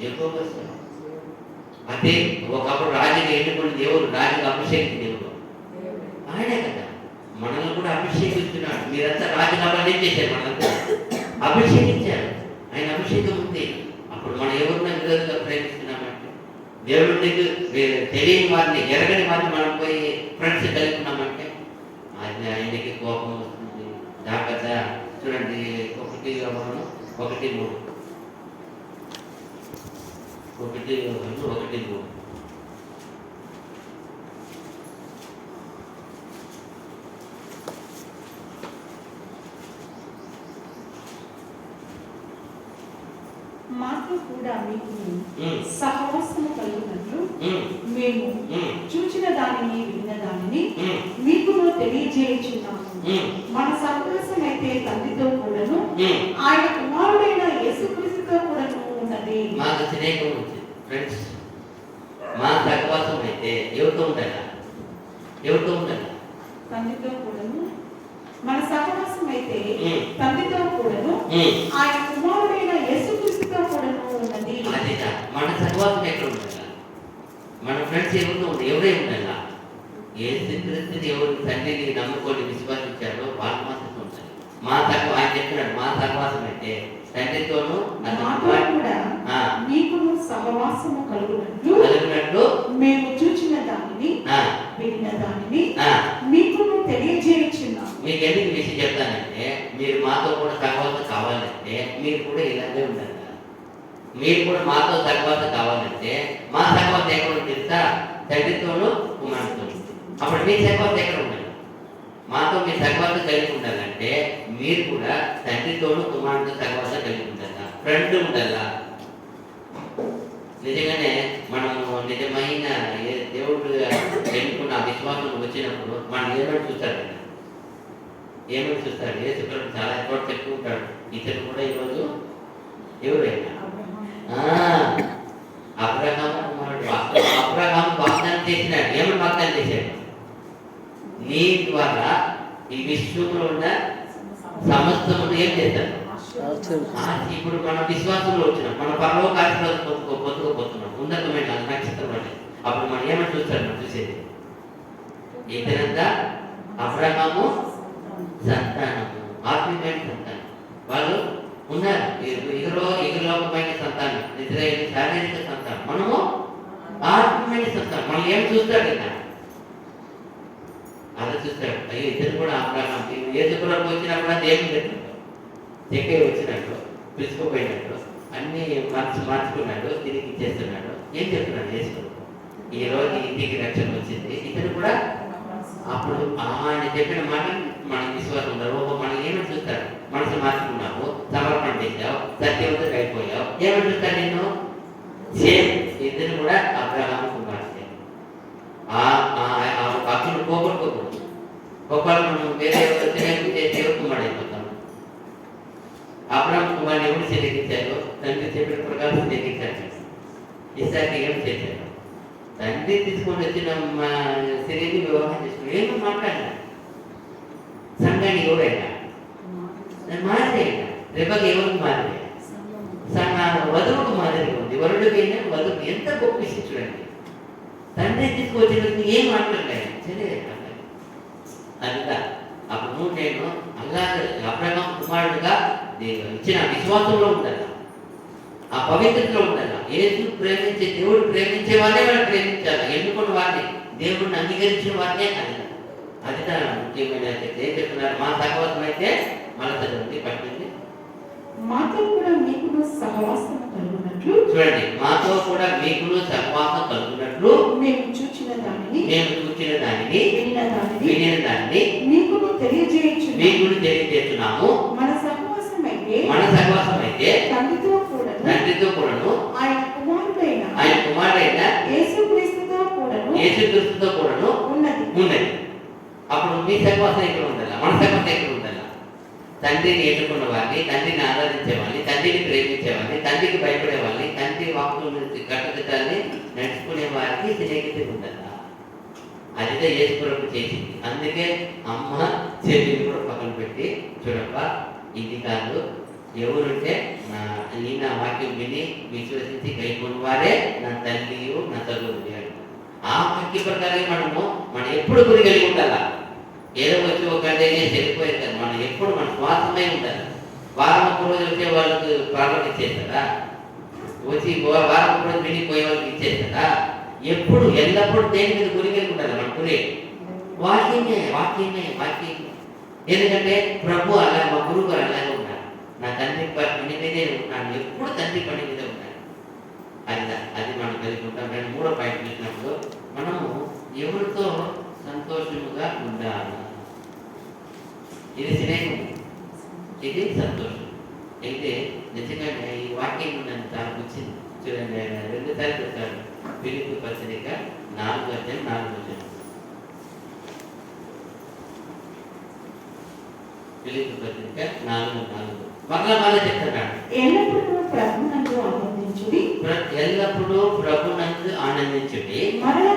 ఎక్కువ. అదే ఒకప్పుడు రాజుగా ఎన్నుకున్న దేవుడు, రాజుగా అభిషేకించిన దేవుడు ఆయనే కదా. మనల్ని కూడా అభిషేకిస్తున్నాడు. మీరంతా రాజుగా ఏం చేశారు? మనంతా అభిషేకించారు. ఆయన అభిషేకం ఉంది. అప్పుడు మనం ఎవరిన విరోధంగా ప్రేమిస్తున్నామంటే, దేవుడికి తెలియని వారిని, ఎరగని వారిని మనం పోయి ఫ్రెండ్స్ కలుపుకున్నామంటే అది ఆయనకి కోపం వస్తుంది. జాగ్రత్త. చూడండి, 1:3 1:3 మాతో కూడా మీకు సహవాసము కలుగును. కలుగునట్లు ఉమ్, మేము ఉమ్, చూచిన దానిని విన్న దానిని ఉమ్, మీకును తెలియజేయుచున్నాము. ఉమ్, మన సహవాసం అయితే తండ్రితో కూడాను ఉమ్. ఆయన కుమారుడైన యేసుక్రీస్తుతో కూడాను ఉన్నది. మాకు స్నేహం వచ్చింది ఫ్రెండ్స్. మా సహవాసం అయితే ఎవరితో ఉండాలా? ఎవరితో ఉండాలా? తండ్రితో కూడాను మన సహవాసం అయితే ఉమ్, తండ్రితో కూడాను ఉమ్. ఆయన కుమారుడైన యేసుక్రీస్తుతో కూడాను ఉన్నది. అదేగా మన సహవాసం ఎక్కడ ఉండాలా? మన ఫ్రెండ్స్ ఎవరితో ఉండాలి? ఎవరే ఉండాలా? యేసుక్రీస్తుని ఎవరు తండ్రిని నమ్ముకొని విశ్వాసించారో వాళ్ళు మాత్రమే ఉండాలి. మా సహవాసం ఆయన చెప్తున్నాడు, మా సహవాసం అయితే తండ్రితోనూ మాతో కూడా ఆ, మీకును సహవాసము కలుగునట్లు కలిగినట్లు మేము చూచిన దానిని ఆ, విన్న దానిని ఆ. మీకును తెలియజేయుచున్నాము. మీకు ఎందుకు విషయం చెప్తానంటే, మీరు మాతో కూడా సహవాసం కావాలంటే మీరు కూడా ఇలాగే ఉండాలి. మీరు కూడా మాతో సహవాసం కావాలంటే మా సహవాసం ఎక్కడ ఉంది తెలుసా? తండ్రితోనూ కుమారుతోనూ. అప్పుడు మీ సహవాసం ఎక్కడ ఉండాలి? మాతో మీ సహవాసం కలిగి ఉండాలంటే మీరు కూడా తండ్రితోనూ కుమారుతో సహవాసం కలిగి ఉండాలా, ఫ్రెండ్ ఉండాలా. నిజంగానే మనము నిజమైన దేవుడు ఎన్నుకున్న విశ్వాసం వచ్చినప్పుడు మనం ఏమని చూస్తాడు? ఏమని చూస్తాడు? యేసుప్రభు చాలా ఎక్కువ చెప్తూ ఉంటాడు. ఇతను కూడా ఈరోజు ఎవరైనా అబ్రహాము కుమారుడు. అబ్రహాము వాగ్దానం చేసినాడు. ఏమని వాగ్దానం చేశాడు? నీ ద్వారా ఈ విశ్వంలో ఉన్న సమస్తమును ఏం చేస్తాడు? ఇప్పుడు మన విశ్వాసంలో వచ్చినాం, మన పరలోక ఆశీర్వాదం పొందుకోబోతున్నాం, ఉన్నతమైన నక్షత్రం అంటే అప్పుడు మనం ఏమని చూస్తాడు? మనం చూసేది ఇతరంతా అబ్రహాము సంతానము, ఆత్మీయమైన సంతానం. వాళ్ళు ఉన్నారు. ఇహలోకమైన సంతానం, ఇజ్రాయేల్ శారీరక సంతానం. మనము ఆత్మీయమైన సంతానం. మనం ఏం చూస్తాడు? ఇక్కడ అలా చూస్తాడు. అయ్యో ఇద్దరు కూడా అబ్రహాం. యేసుప్రభు వచ్చినప్పుడు అది ఏమి లేదు, చెక్కే వచ్చినట్టు పిలుచుకోపోయినట్టు అన్ని మార్చుకున్నాడు, తిరిగి ఇచ్చేస్తున్నాడు. ఏం చెప్తున్నాడు యేసు? ఈ రోజు ఇంటికి రక్షణ వచ్చింది. ఇతను కూడా అప్పుడు ఆయన చెప్పిన మాట మనకు విశ్వాసం ఉండదు. మనం ఏమని చూస్తాడు? మనసు మార్చుకున్నావు, సమర్పణ చేశావు, సత్యవంతుడు అయిపోయావు. ఏమని చూస్తాడు నిన్ను? సేమ్ ఇద్దరు కూడా అబ్రహాం కుమార్తె. అతను పోగొట్టుకోకూడదు. ఒకవేళ మనం వేరే చేస్తే కుమారుడు అయిపోతాం. అబ్రహాం కుమారుని ఎవరు చెల్లించారు? తండ్రి చెప్పిన ప్రకారం చెల్లించారు. ఇసాకి ఏం చేశారు? తండ్రి తీసుకొని వచ్చిన స్త్రీని వివాహం చేసుకుని ఏమో మాట్లాడినా సంఘాన్ని ఎవరైనా మారిపోయినా రేపకి ఎవరికి మారిపోయా వధువుకు మాదిరిగా ఉంది. వరుడికైనా వధువు ఎంత గొప్ప విషయం చూడండి. తండ్రి తీసుకొచ్చినప్పుడు ఏం మాట్లాడలేదు, తెలియదు. అందుక అప్పుడు నేను అలాగే అబ్రహాం కుమారుడుగా ఇచ్చిన విశ్వాసంలో ఉండాలి, ఆ పవిత్రతలో ఉండాలి. యేసు ప్రేమించే దేవుడు ప్రేమించే వారినే మనం ప్రేమించాలి. ఎన్నుకున్న వారిని, దేవుడిని అంగీకరించిన వారినే అది. అది ముఖ్యమైన ఏం చెప్తున్నారు? మా సహవాసం అయితే మన చదువుంది పట్టింది. మాతో కూడా మీకును సహవాసం కలుగునట్లు చూడండి, మాతో కూడా మీకును సహవాసం కలుగునట్లు మేము చూచిన దానిని వినిన దానిని మీకును తెలియజేయుచున్నాము. మన సహవాసం అయితే తండ్రితో కూడాను ఆయన కుమారుడైన యేసుక్రీస్తుతో కూడాను ఉన్నది. అప్పుడు మీ సహవాసం ఎక్కడ ఉండాలి? మన సహవాసం ఎక్కడ ఉండాలి? తండ్రిని ఎన్నుకున్న వారిని, తండ్రిని ఆరాధించే వాళ్ళని, తండ్రిని ప్రేమించే వాళ్ళని, తండ్రికి భయపడే వాళ్ళని, తండ్రి వాక్కుల కట్టుదిట్టాన్ని నడుచుకునే వారికి స్నేహితులు ఉండాలి. అదిదే యేసుప్రభు చేసింది. అందుకే అమ్మ చెల్లిని కూడా పక్కన పెట్టి, చూడప్ప ఇది కాదు, ఎవరుంటే నా వాక్యం విని విశ్వసించి కైకొని వారే నా తల్లియు నా సహోదరి అని. ఆ వాక్య ప్రకారం మనం ఎప్పుడు గురి కలిగి ఉండాలా? ఏదో వచ్చి ఒక వెళ్ళిపోయేది కదా. మనం ఎప్పుడు మన శ్వాసమే ఉండాలి. వారం ఒక్క రోజు వచ్చే వాళ్ళకి ప్రాబ్లం ఇచ్చేస్తారా? వచ్చి వారం ఒక్క రోజు వినిపోయే వాళ్ళకి ఇచ్చేస్తారా? ఎప్పుడు ఎల్లప్పుడూ దేని మీద గురి కలిగి ఉండాలి. మన గురి వాక్యమే. ఎందుకంటే ప్రభు అలా, మా గురువు గారు అలాగే ఉన్నారు. నా తండ్రి పని మీదే ఉన్నాను, ఎప్పుడు తండ్రి పని మీద ఉన్నాను. అది మనం కలిగి ఉంటాం. నేను మూడో పాయింట్ చూసినప్పుడు మనము ఎవరితో సంతోషముగా ఉండాలి. ఇది స్నేహం, ఇది సంతోషం. అయితే నిజంగా ఈ వాక్యం నన్ను చాలా వచ్చింది. చూడండి, 2 సార్లు చెప్తాడు. ఫిలిప్పీ పత్రిక 4:4. ఫిలిప్పీ పత్రిక 4:4 మరలా చెప్తున్నాడు. ఎల్లప్పుడూ ప్రభునందు ఆనందించుడి. ఎల్లప్పుడూ ప్రభునందు ఆనందించుడి. మరలా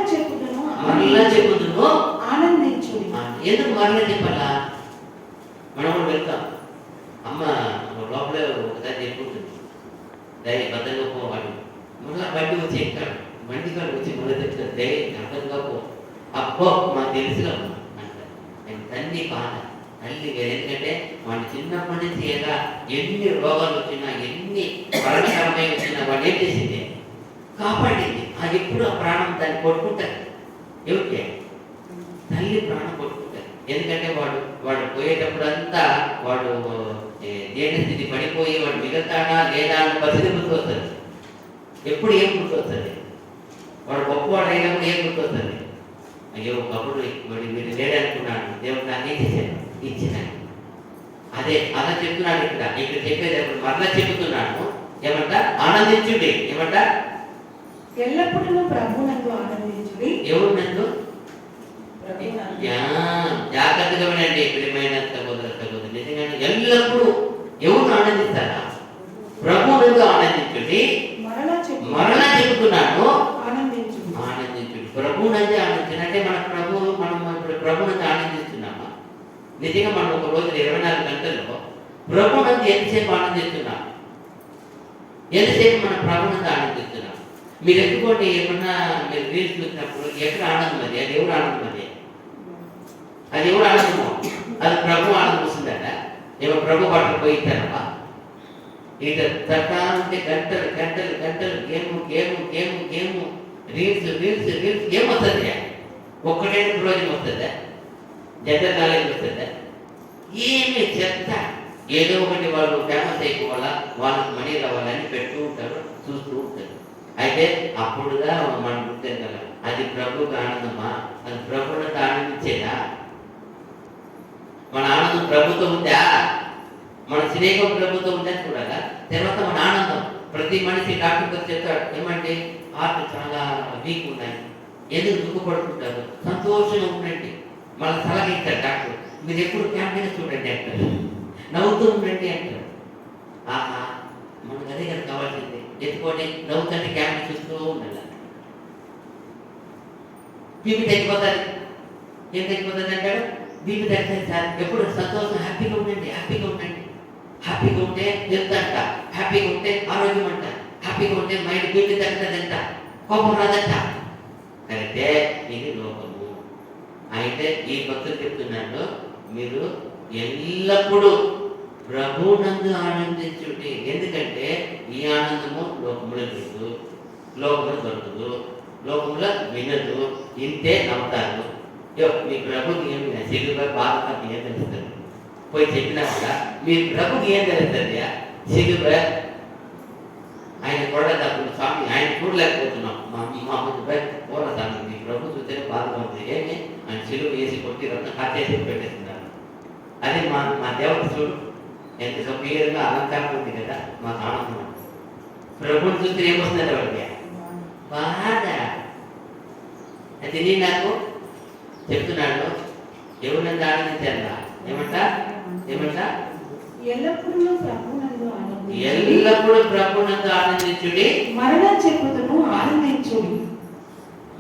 చెప్పుదును ఆనందించుడి. ఎందుకు మరలా చెప్పాలా? మనం కూడా వెళ్తాం. అమ్మ లోపలే ఒకసారి చెప్పుకుంటుంది, దయ భద్రంగా పోవాడు. మళ్ళీ బండి వచ్చి ఎక్కాడు, బండి కాడు వచ్చి మళ్ళీ చెప్తాడు, దయ భద్రంగా పో. అబ్బో మాకు తెలుసుగా అంటారు. తల్లి బాధ, తల్లి ఎందుకంటే వాడిని చిన్నప్పటి నుంచి ఎలా ఎన్ని రోగాలు వచ్చినా, ఎన్ని మరణకరమై వచ్చినా వాడు ఏం చేసింది? కాపాడింది. అది ఎప్పుడు ఆ ప్రాణం దాన్ని కొట్టుకుంటారు. ఎవరికే? తల్లి ప్రాణం కొట్టుకుంటారు. ఎందుకంటే వాడు పోయేటప్పుడు అంతా వాడు దేహస్థితి పడిపోయి వాడు మిగతాడా లేదా అని పరిస్థితి గుర్తొస్తుంది. ఎప్పుడు ఏం గుర్తొస్తుంది? వాడు గొప్పవాడు అయినప్పుడు ఏం గుర్తొస్తుంది? అయ్యో ఒకప్పుడు వాడు మీరు లేడనుకున్నాను, దేవుడు దాన్ని ఇచ్చినాను. అలా చెప్తున్నాడు. ఇక్కడ చెప్పేటప్పుడు మరలా చెబుతున్నాను. ఏమంట? ఆనందించుడి. ఏమంట? ఎల్లప్పుడూ ప్రభునందు ఆనందించుడి. ఎవరు నందు? జాగ్రత్తగా వినండి ప్రియమైన సహోదరు. నిజంగానే ఎల్లప్పుడూ ఎవరు ఆనందిస్తారా? ప్రభునందు ఆనందించుడి. మరలా చెబుతున్నాను ఆనందించుడి. ప్రభునందు ఆనందించండి. అంటే మనం ఇప్పుడు ప్రభునందు ఆనందిస్తున్నామా? నిజంగా మనం ఒక రోజు 24 గంటల్లో ప్రభునందు ఎంతసేపు ఆనందిస్తున్నాం? ఎంతసేపు మనం ప్రభునందు ఆనందిస్తున్నాం? మీరు ఎత్తుకోండి, ఏమన్నా మీరు రీల్స్ చూసినప్పుడు ఎక్కడ ఆనందం అది? అది ఎవరు ఆనందం? అది ఎవరు ఆనందమో? అది ప్రభు ఆనందం వస్తుందట. ఏమో ప్రభు పాటలు పోయిస్తారమ్మా. ఇక తట్టా ఉంటే గంటలు గంటలు గంటలు గేము రీల్స్ ఏమొస్తుంది? ఒక్కటే రోజు వస్తుందా? జనరల్ నాలెడ్జ్ వస్తుందా? ఏమి చెత్త. ఏదో ఒకటి వాళ్ళు ఫేమస్ అయిపోవాలా, వాళ్ళకి మనీ రావాలని పెడుతూ ఉంటారు, చూస్తూ ఉంటారు. అయితే అప్పుడుగా మనం గుర్తే కదా, అది ప్రభుకి ఆనందమా? అది ప్రభునంత ఆనందించేదా? మన ఆనందం ప్రభుతో ఉందా? మన స్నేహం ప్రభుతో ఉందా చూడాలా? తర్వాత మన ఆనందం. ప్రతి మనిషి డాక్టర్ గారు చెప్తాడు, ఏమంటే హార్ట్ చాలా వీక్ ఉన్నాయి, ఎందుకు దుఃఖపడుతుంటారు? సంతోషంగా ఉండండి. మన సలహా ఇస్తారు డాక్టర్, మీరు ఎప్పుడు క్యాంపైనా చూడండి అంటారు, నవ్వుతూ ఉండండి అంటారు. ఆహా, మనకు అదే కదా కావాల్సింది. ఎత్తుకొని నవ్వుతుంటే క్యాంపైన్ చూస్తూ ఉండాలి. బీపీ తగ్గిపోతుంది. ఏం తగ్గిపోతుంది అంటాడు? బీపీ తగ్గుతుంది సార్. ఎప్పుడు సంతోషం, హ్యాపీగా ఉండండి. హ్యాపీగా ఉంటే హెల్త్ అంట, హ్యాపీగా ఉంటే ఆరోగ్యం అంట, హ్యాపీగా ఉంటే మైండ్ బీపీ తగ్గుతుందంట, కోపం రాదంట. అయితే ఇది లోకము. అయితే ఈ భక్తులు చెప్తున్నాను, మీరు ఎల్లప్పుడూ ప్రభునందు ఆనందించుడి. ఎందుకంటే ఈ ఆనందము లోకములో లేదు, లోకములో దొరకదు, లోకంలో వినదు, ఇంతే నమ్ముతారు. మీ ప్రభుకి ఏమి సిగ్గుపై బాధ ఏం తెలుస్తుంది? పోయి చెప్పినా కూడా మీ ప్రభుకి ఏం తెలుస్తుంది? సిగ్గుపై ఆయన చూడలేదప్పుడు స్వామి, ఆయన చూడలేకపోతున్నాం. మా ముందుపై పోరాటాను. మీ ప్రభు చూస్తేనే బాధగా ఉంది. ఏమి ఆయన సిలువ వేసి కొట్టి రక్తం కాచేసి పెట్టేస్తున్నారు. అది మా దేవత చూడు ఎంత క్లియర్గా అలంకారం ఉంది కదా, మాకు ఆనందం. ప్రభుని చూస్తే ఏమొస్తుంది వాడికి? బాధ. అది నేను నాకు చెప్తున్నాడు. ఎవరినంత ఆనందించారా? ఏమంటా? ఎల్లప్పుడూ ప్రభునందు ఆనందించుడి. మరలా చెప్పుదును ఆనందించుడి.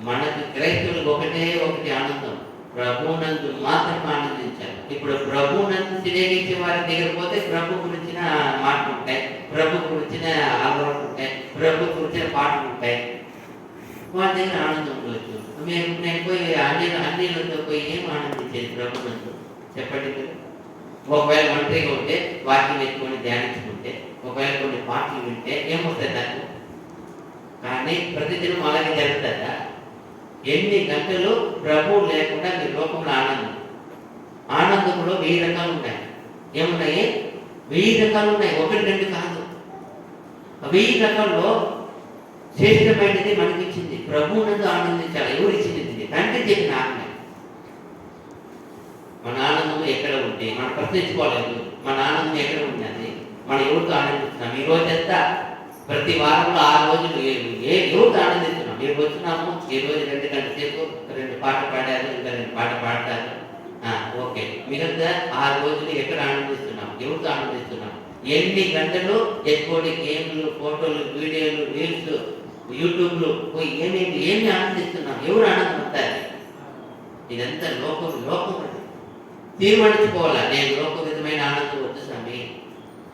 మనకు క్రైస్తవులకు ఒకటి ఆనందం, ప్రభునందు మాత్రం ఆనందించాలి. ఇప్పుడు ప్రభునందు తిరిగించే వారి దగ్గర పోతే ప్రభు గురించిన మాటలు ఉంటాయి, ప్రభు గురించిన ఆలోచనలు ఉంటాయి, ప్రభు గురించిన పాటలు ఉంటాయి. వాళ్ళ దగ్గర ఆనందం ఉండవచ్చు. నేను పోయి అన్నిలతో పోయి ఏం ఆనందించేది ప్రభునందు? చెప్పండి మీరు. ఒకవేళ ఒంటరిగా ఉంటే వాక్యం ఎత్తుకొని ధ్యానించుకుంటే, ఒకవేళ కొన్ని పాటలు వింటే ఏమొస్తుంది నాకు? కానీ ప్రతిదినం అలాగే జరుగుతుందా? ఎన్ని గంటలు ప్రభువు లేకుండా మీ లోకంలో ఆనందంలో 1000 రకాలు ఉన్నాయి. ఏమున్నాయి? 1000 రకాలు ఉన్నాయి. 1, 2 కాదు. 1000 రకాల్లో శ్రేష్టమైనది మనకి ఇచ్చింది. ప్రభువునందు ఆనందించాలి. ఎవరు ఇచ్చింది? తండ్రి చెప్పిన ఆజ్ఞ. మన ఆనందం ఎక్కడ ఉంటే మనం ప్రశ్నించుకోలేదు. మన ఆనందం ఎక్కడ ఉన్నది? మనం ఎవరితో ఆనందిస్తున్నాం? ఈ రోజంతా ప్రతి వారంలో 6 రోజులు ఎవరితో ఆనందిస్తున్నాం? మీరు వచ్చినాము ఈ రోజు 2 గంటల సేపు 2 పాటలు పాడారు, ఇంకా 2 పాటలు పాడతారు, ఓకే. మిగతా 6 రోజులు ఎక్కడ ఆనందిస్తున్నాం, ఎవరితో ఆనందిస్తున్నాం? ఎన్ని గంటలు ఎత్తుకోడి గేమ్లు, ఫోటోలు, వీడియోలు, రీల్స్, యూట్యూబ్లు ఏమి ఆనందిస్తున్నాం? ఎవరు ఆనందపడతారు? ఇదంతా లోకం అది. తీర్మానించుకోవాలా, నేను లోక విధమైన ఆనందం వద్దు స్వామి,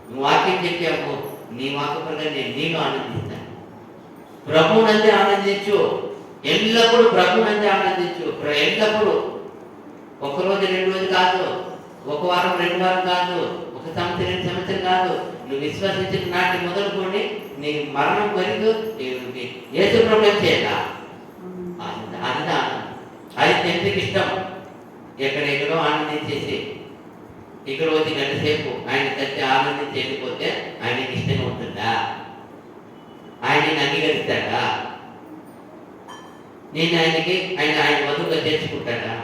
నువ్వు వాక్యం చెప్పావు, నీ వాక్య ప్రకారం నేను నీలో ఆనందిస్తాను. ప్రభువునందే ఆనందించు, ఎల్లప్పుడూ ప్రభువునందే ఆనందించు, ఎల్లప్పుడూ. 1 రోజు 2 రోజులు కాదు, 1 వారం 2 వారం కాదు, 1 సంవత్సరం 2 సంవత్సరం కాదు, నువ్వు విశ్వసించిన నాటి మొదలుకొని నీ మరణం వరకు యేసు ప్రభువు చేయాలా. అది అది తండ్రికి ఇష్టం. ఎక్కడెక్కడో ఆనందించేసి ఇక్కడ వచ్చి 1 గంట సేపు ఆయన తట్టి ఆనందించి వెళ్ళిపోతే ఆయనకి ఇష్టంగా ఉంటుందా? ఆయనని అంగీకరిస్తాడా? నేను ఆయన వధువుగా చేర్చుకుంటాడా?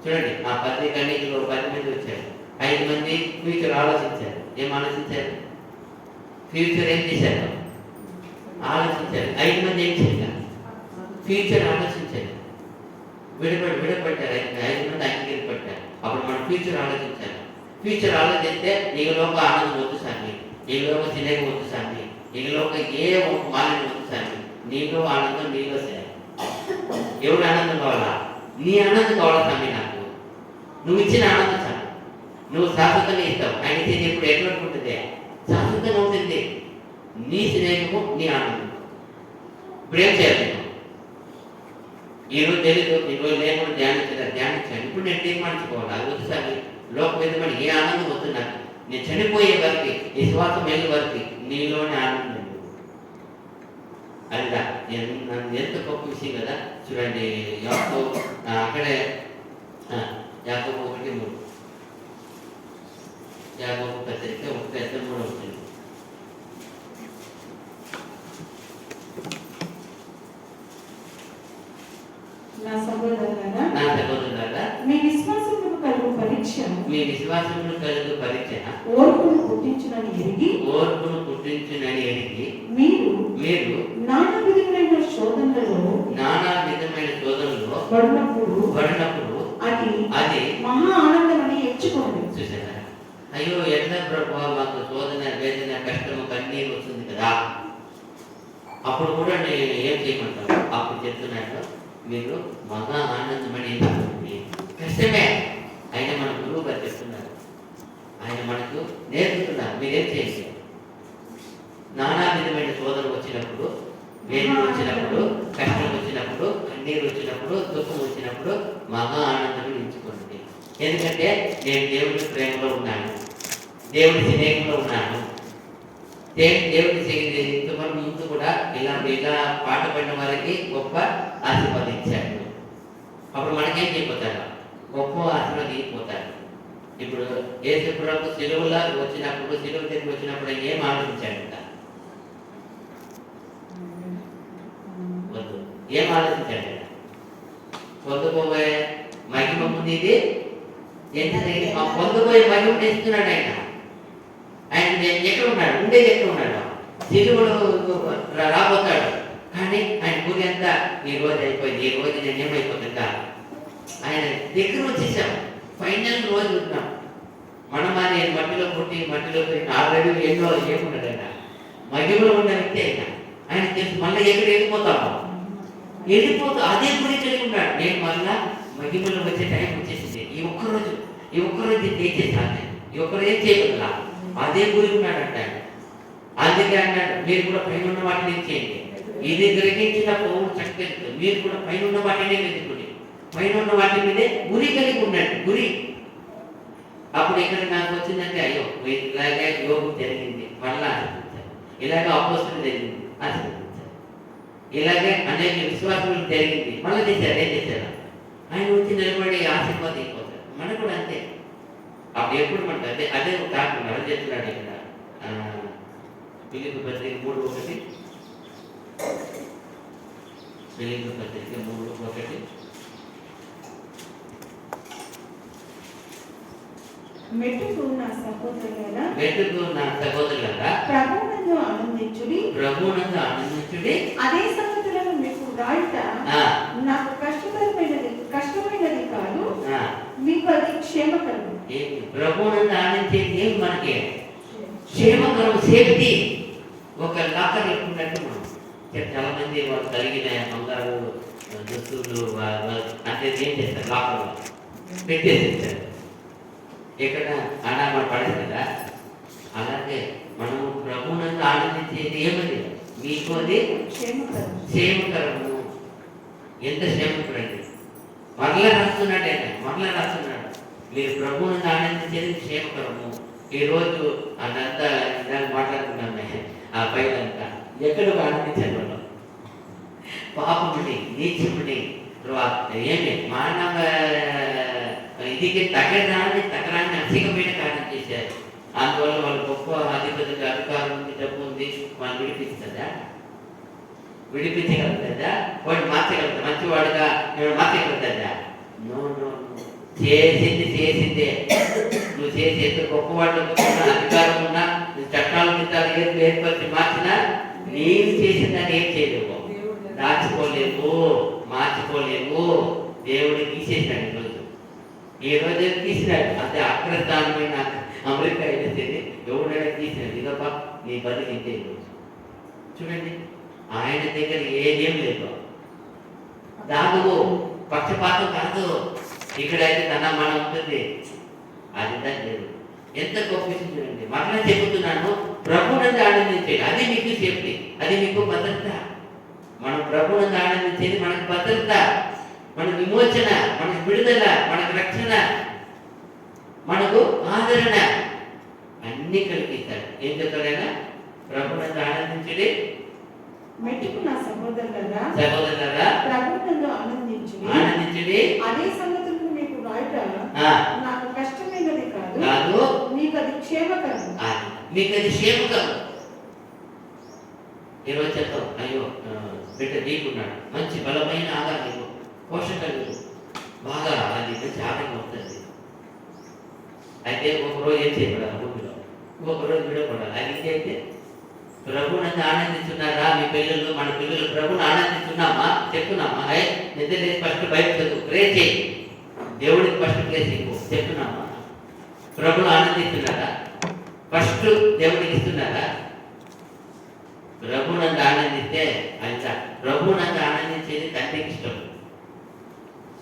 చూడండి, ఆ 10 కన్యకలో 10 మంది వచ్చారు, 5 మంది ఫ్యూచర్ ఆలోచించారు. ఏం ఆలోచించారు? ఫ్యూచర్ ఏం చేశారు? ఆలోచించారు. 5 మంది ఏం చేశారు? ఫ్యూచర్ ఆలోచించారు. విడపడ్డారు. 5 మంది అంగీకరింపడ్డారు. అప్పుడు మనం ఫ్యూచర్ ఆలోచించాలి. ఫ్యూచర్ ఆలోచిస్తే ఈలోక ఆనందం వద్దు స్వామి, ఈలోక సినేమా వద్దు స్వామి, ఈలోక ఏ మాలిన వద్దు స్వామి, నీలో ఆనందం నీలో సేవ. ఎవరు ఆనందం కావాలా? నీ ఆనందం కావాలా స్వామి? నాకు నువ్వు ఇచ్చిన ఆనందం స్వామి, నువ్వు శాశ్వతంగా ఇస్తావు. ఆయన ఇచ్చేది ఎప్పుడు ఎటువంటి ఉంటుంది? శాశ్వతంగా ఉంటుంది. నీ స్నేహము, నీ ఆనందం. ఇప్పుడు ఏం చేయాలి? ఈరోజు తెలీదు, ఈరోజు లేకుండా ధ్యానించాను. ఇప్పుడు నేను తీర్మానించుకోవాలి, అది వద్దు స్వామి, లోక విధమైన ఏ ఆనందం వద్దు నాకు. నేను చనిపోయే వరకు, ఈ శ్వాసం వెళ్ళే వరకు నీలోనే ఆనందం. అదిగా నన్ను ఎంత గొప్ప విషయం కదా. చూడండి, అక్కడే యాకోబు 1:3, యాకోబు పత్రిక 1:3 ఉంటుంది. నా సహోదరులారా, మీ విశ్వాసమును కలుగు పరీక్ష ఓర్పును పుట్టించునని ఎరిగి మీరు నానా విధమైన శోధనలలో పడినప్పుడు అది మహా ఆనందమని ఎంచుకోండి. చూసారా? అయ్యో ఎట్లా ప్రభావ, మాకు శోధన, వేదన, కష్టము, కన్నీరు వస్తుంది కదా, అప్పుడు కూడా నేను ఏం చేయమంటాను? అప్పుడు చెప్తున్నాను, మీరు మహా ఆనందమని ఎంచుకోండి. కష్టమే, ఆయన మన గురువు గారు చెప్తున్నారు, ఆయన మనకు నేర్పుతున్నారు. మీరేం చేయండి? నానా విధమైన శోధన వచ్చినప్పుడు, వేదన వచ్చినప్పుడు, కష్టం వచ్చినప్పుడు, కన్నీరు వచ్చినప్పుడు, దుఃఖం వచ్చినప్పుడు మహా ఆనందం ఎంచుకోండి. ఎందుకంటే నేను దేవుని ప్రేమలో ఉన్నాను, దేవుని స్నేహంలో ఉన్నాను. దేవుని ఇంతవరకు ముందు కూడా ఇలా పాట పడిన వారికి గొప్ప ఆశీర్వదించాడు. అప్పుడు మనకేం చేయబోతారు? గొప్ప ఆశీర్వదించిపోతారు. ఇప్పుడు యేసు ప్రభు సిలువలో వచ్చినప్పుడు, సిలువ దగ్గర వచ్చినప్పుడు ఏం ఆలోచించాడంట? వద్దు, ఏం ఆలోచించాడు? పొందుకోబోయే మహిమ ముందు ఇది ఏంటంటే పొందుకోబోయే మహిమ ఇస్తున్నాడు ఆయన. ఆయన ఎక్కడ ఉన్నాడు? ఉండేది ఎక్కడ ఉన్నాడు? సిలువలో రాబోతాడు. కానీ ఆయన గురి అంతా ఈ రోజు అయిపోయింది, ఈ రోజు నేను ఏమైపోతుందా? ఆయన దగ్గర వచ్చేసాం, ఫైనల్ రోజు ఉన్నాం. మనం అని మట్టిలో పుట్టి మట్టిలో ఆల్రెడీ ఎన్నో ఏమున్నాడు ఆయన, మహిమలో ఉన్న వ్యక్తి అయినా ఆయన తెలుసు. మళ్ళీ ఎక్కడ వెళ్ళిపోతాము, అదే గురి కలిగి ఉన్నాడు. నేను మళ్ళా మహిమలో వచ్చే టైం వచ్చేసింది. ఈ ఒక్కరోజు ఏం చేశాను? ఈ ఒక్కరోజు ఏం చేయగలరా? అదే గురి ఉన్నాడంట. అందుకే అన్నాడు, మీరు కూడా పైన ఉన్న వాటిని చేయండి. ఇది గ్రహించినప్పుడు చక్కగా మీరు కూడా పైన ఉన్న వాటినే వెతుకుని, పైన ఉన్న వాటి మీదే గురి కలిగి ఉన్నాడు. గురి అప్పుడు ఇక్కడ నాకు వచ్చిందంటే, అయ్యో ఇలాగే యోగం జరిగింది, మళ్ళీ ఆశీర్వదించారు. ఇలాగే అపోస్తులు జరిగింది, ఆశీర్వదించారు. ఇలాగే అనేక విశ్వాసాలు జరిగింది, మళ్ళీ చేశారు. ఏం చేశారు? ఆయన వచ్చి నిలబడి ఆశీర్వాదించిపోతారు. మనకు కూడా అంతే. అప్పుడు ఎప్పుడు మనకు అదే కాకుండా ఎవరు చెప్తున్నాడు ఇక్కడ? ఫిలిప్పీ పత్రిక 3:1, ఫిలిప్పీ పత్రిక 3:1. మెట్టుకు నా సహోదరులారా, ప్రభువునందు ప్రభువునందు ఆనందించుడి. ప్రభువునందు ఆనందించుడి. అదే సంగతులను మీకు వ్రాయుట ఆ, నాకు కష్టమైనది కాదు, ఆ. మీకు అది క్షేమకరం. ఏంటి? ప్రభువునందు ఆనందించేది ఏం మనకి క్షేమకరం, సేఫ్టీ. ఒక లాకర్ ఎక్కున్నట్టు మనం చాలా మంది వాళ్ళు కలిగిన బంగారు దుస్తులు అంటే ఏం చేస్తారు, లాకర్లో పెట్టేస్తారు. ఎక్కడ అనామా పడేస్తుందా? అలాగే మనము ప్రభువునందు ఆనందించేది ఏమది మీకు అది క్షేమకరం. క్షేమకరము. ఎంత క్షేమకరండి! మరలా రాస్తున్నాడు ఆయన, మరలా రాస్తున్నాడు మీరు ప్రభువునందు ఆనందించేది క్షేమకరము. ఈరోజు అదంతా దాన్ని మాట్లాడుకున్నామే ఆ పైనంతా ఎక్కడ ఆనందించారు వాళ్ళు? పాపముని, నీచముని, ఏమి మానవ ఇదికి తగరాన్ని అధికమైన కారణం చేశారు. అందువల్ల వాళ్ళు గొప్ప అధిపతిగా అధికారం ఉంది, డబ్బు ఉంది, వాళ్ళు విడిపిస్తుందా? విడిపించగలుగుతుందా? వాడు మార్చగలుగుతా? మంచివాడుగా నేను మార్చగలుగుతుందా? నో నో, చేసిందే. నువ్వు చేసి ఎంత గొప్పవాళ్ళు అధికారం ఉన్నా, చట్టాలు గిట్టాలు ఏర్పరిచి మార్చినా నేను చేసిన దాన్ని ఏం చేయలేవు, దాచుకోలేవు, మార్చుకోలేవు. దేవుడు తీసేసినాడు ఈ రోజు తీసినాడు. అదే అగ్రస్థానమైన అమెరికా అయినా సరే ఎవడైనా తీసినాడు. ఇదప్ప నీ బతికింతే ఈరోజు చూడండి, ఆయన దగ్గర ఏదేం లేదు. దాగు పక్షపాతం కాదు. ఇక్కడైతే తన మనం ఉంటుంది, అది లేదు. ఎంత గొప్ప విషయం చూడండి. మరలా చెబుతున్నాను, ప్రభువునందు ఆనందించేది అది మీకు సేఫ్టీ, అది మీకు భద్రత. మనం ప్రభువునందు ఆనందించేది మనకు భద్రత, మన విమోచన, మనకు విడుదల, మనకు రక్షణ, మనకు ఆదరణ అన్ని కల్పిస్తాడు. ఏం చెప్తాడైనా? ప్రభువునందు ఆనందించడి. మెట్టుకు నా సహోదరులారా, ప్రభువునందు ఆనందించుడి. అదే సంగతులను మీకు వ్రాయుట నాకు కష్టమైనది కాదు, మీకు అది క్షేమకరం. మీకు అది క్షేమకరం. ఈరోజు చెప్తాం, అయ్యో బిడ్డ నీకున్నాడు, మంచి బలమైన ఆదాయం, పోషకాలు బాగా అది మంచి ఆదాయం వస్తుంది. అయితే ఒకరోజు ఏం చేయబడాలి భూమిలో, ఒకరోజు విడపడాలి. అది అయితే ప్రభువునందు ఆనందిస్తున్నారా మీ పిల్లలు? మన పిల్లలు ప్రభువుని ఆనందిస్తున్నామా? చెప్తున్నామా? నిద్ర లేచి ఫస్ట్ బయట చదువు, ప్రే చేయి, దేవుడికి ఫస్ట్ ప్లేస్ ఇవ్వు, చెప్తున్నామా? ప్రభువుని ఆనందిస్తున్నారా? ఫస్ట్ దేవుడికి ఇస్తున్నారా? ప్రభువునందు ఆనందిస్తే అంత ప్రభువునందు ఆనందించేది తండ్రికి ఇష్టం,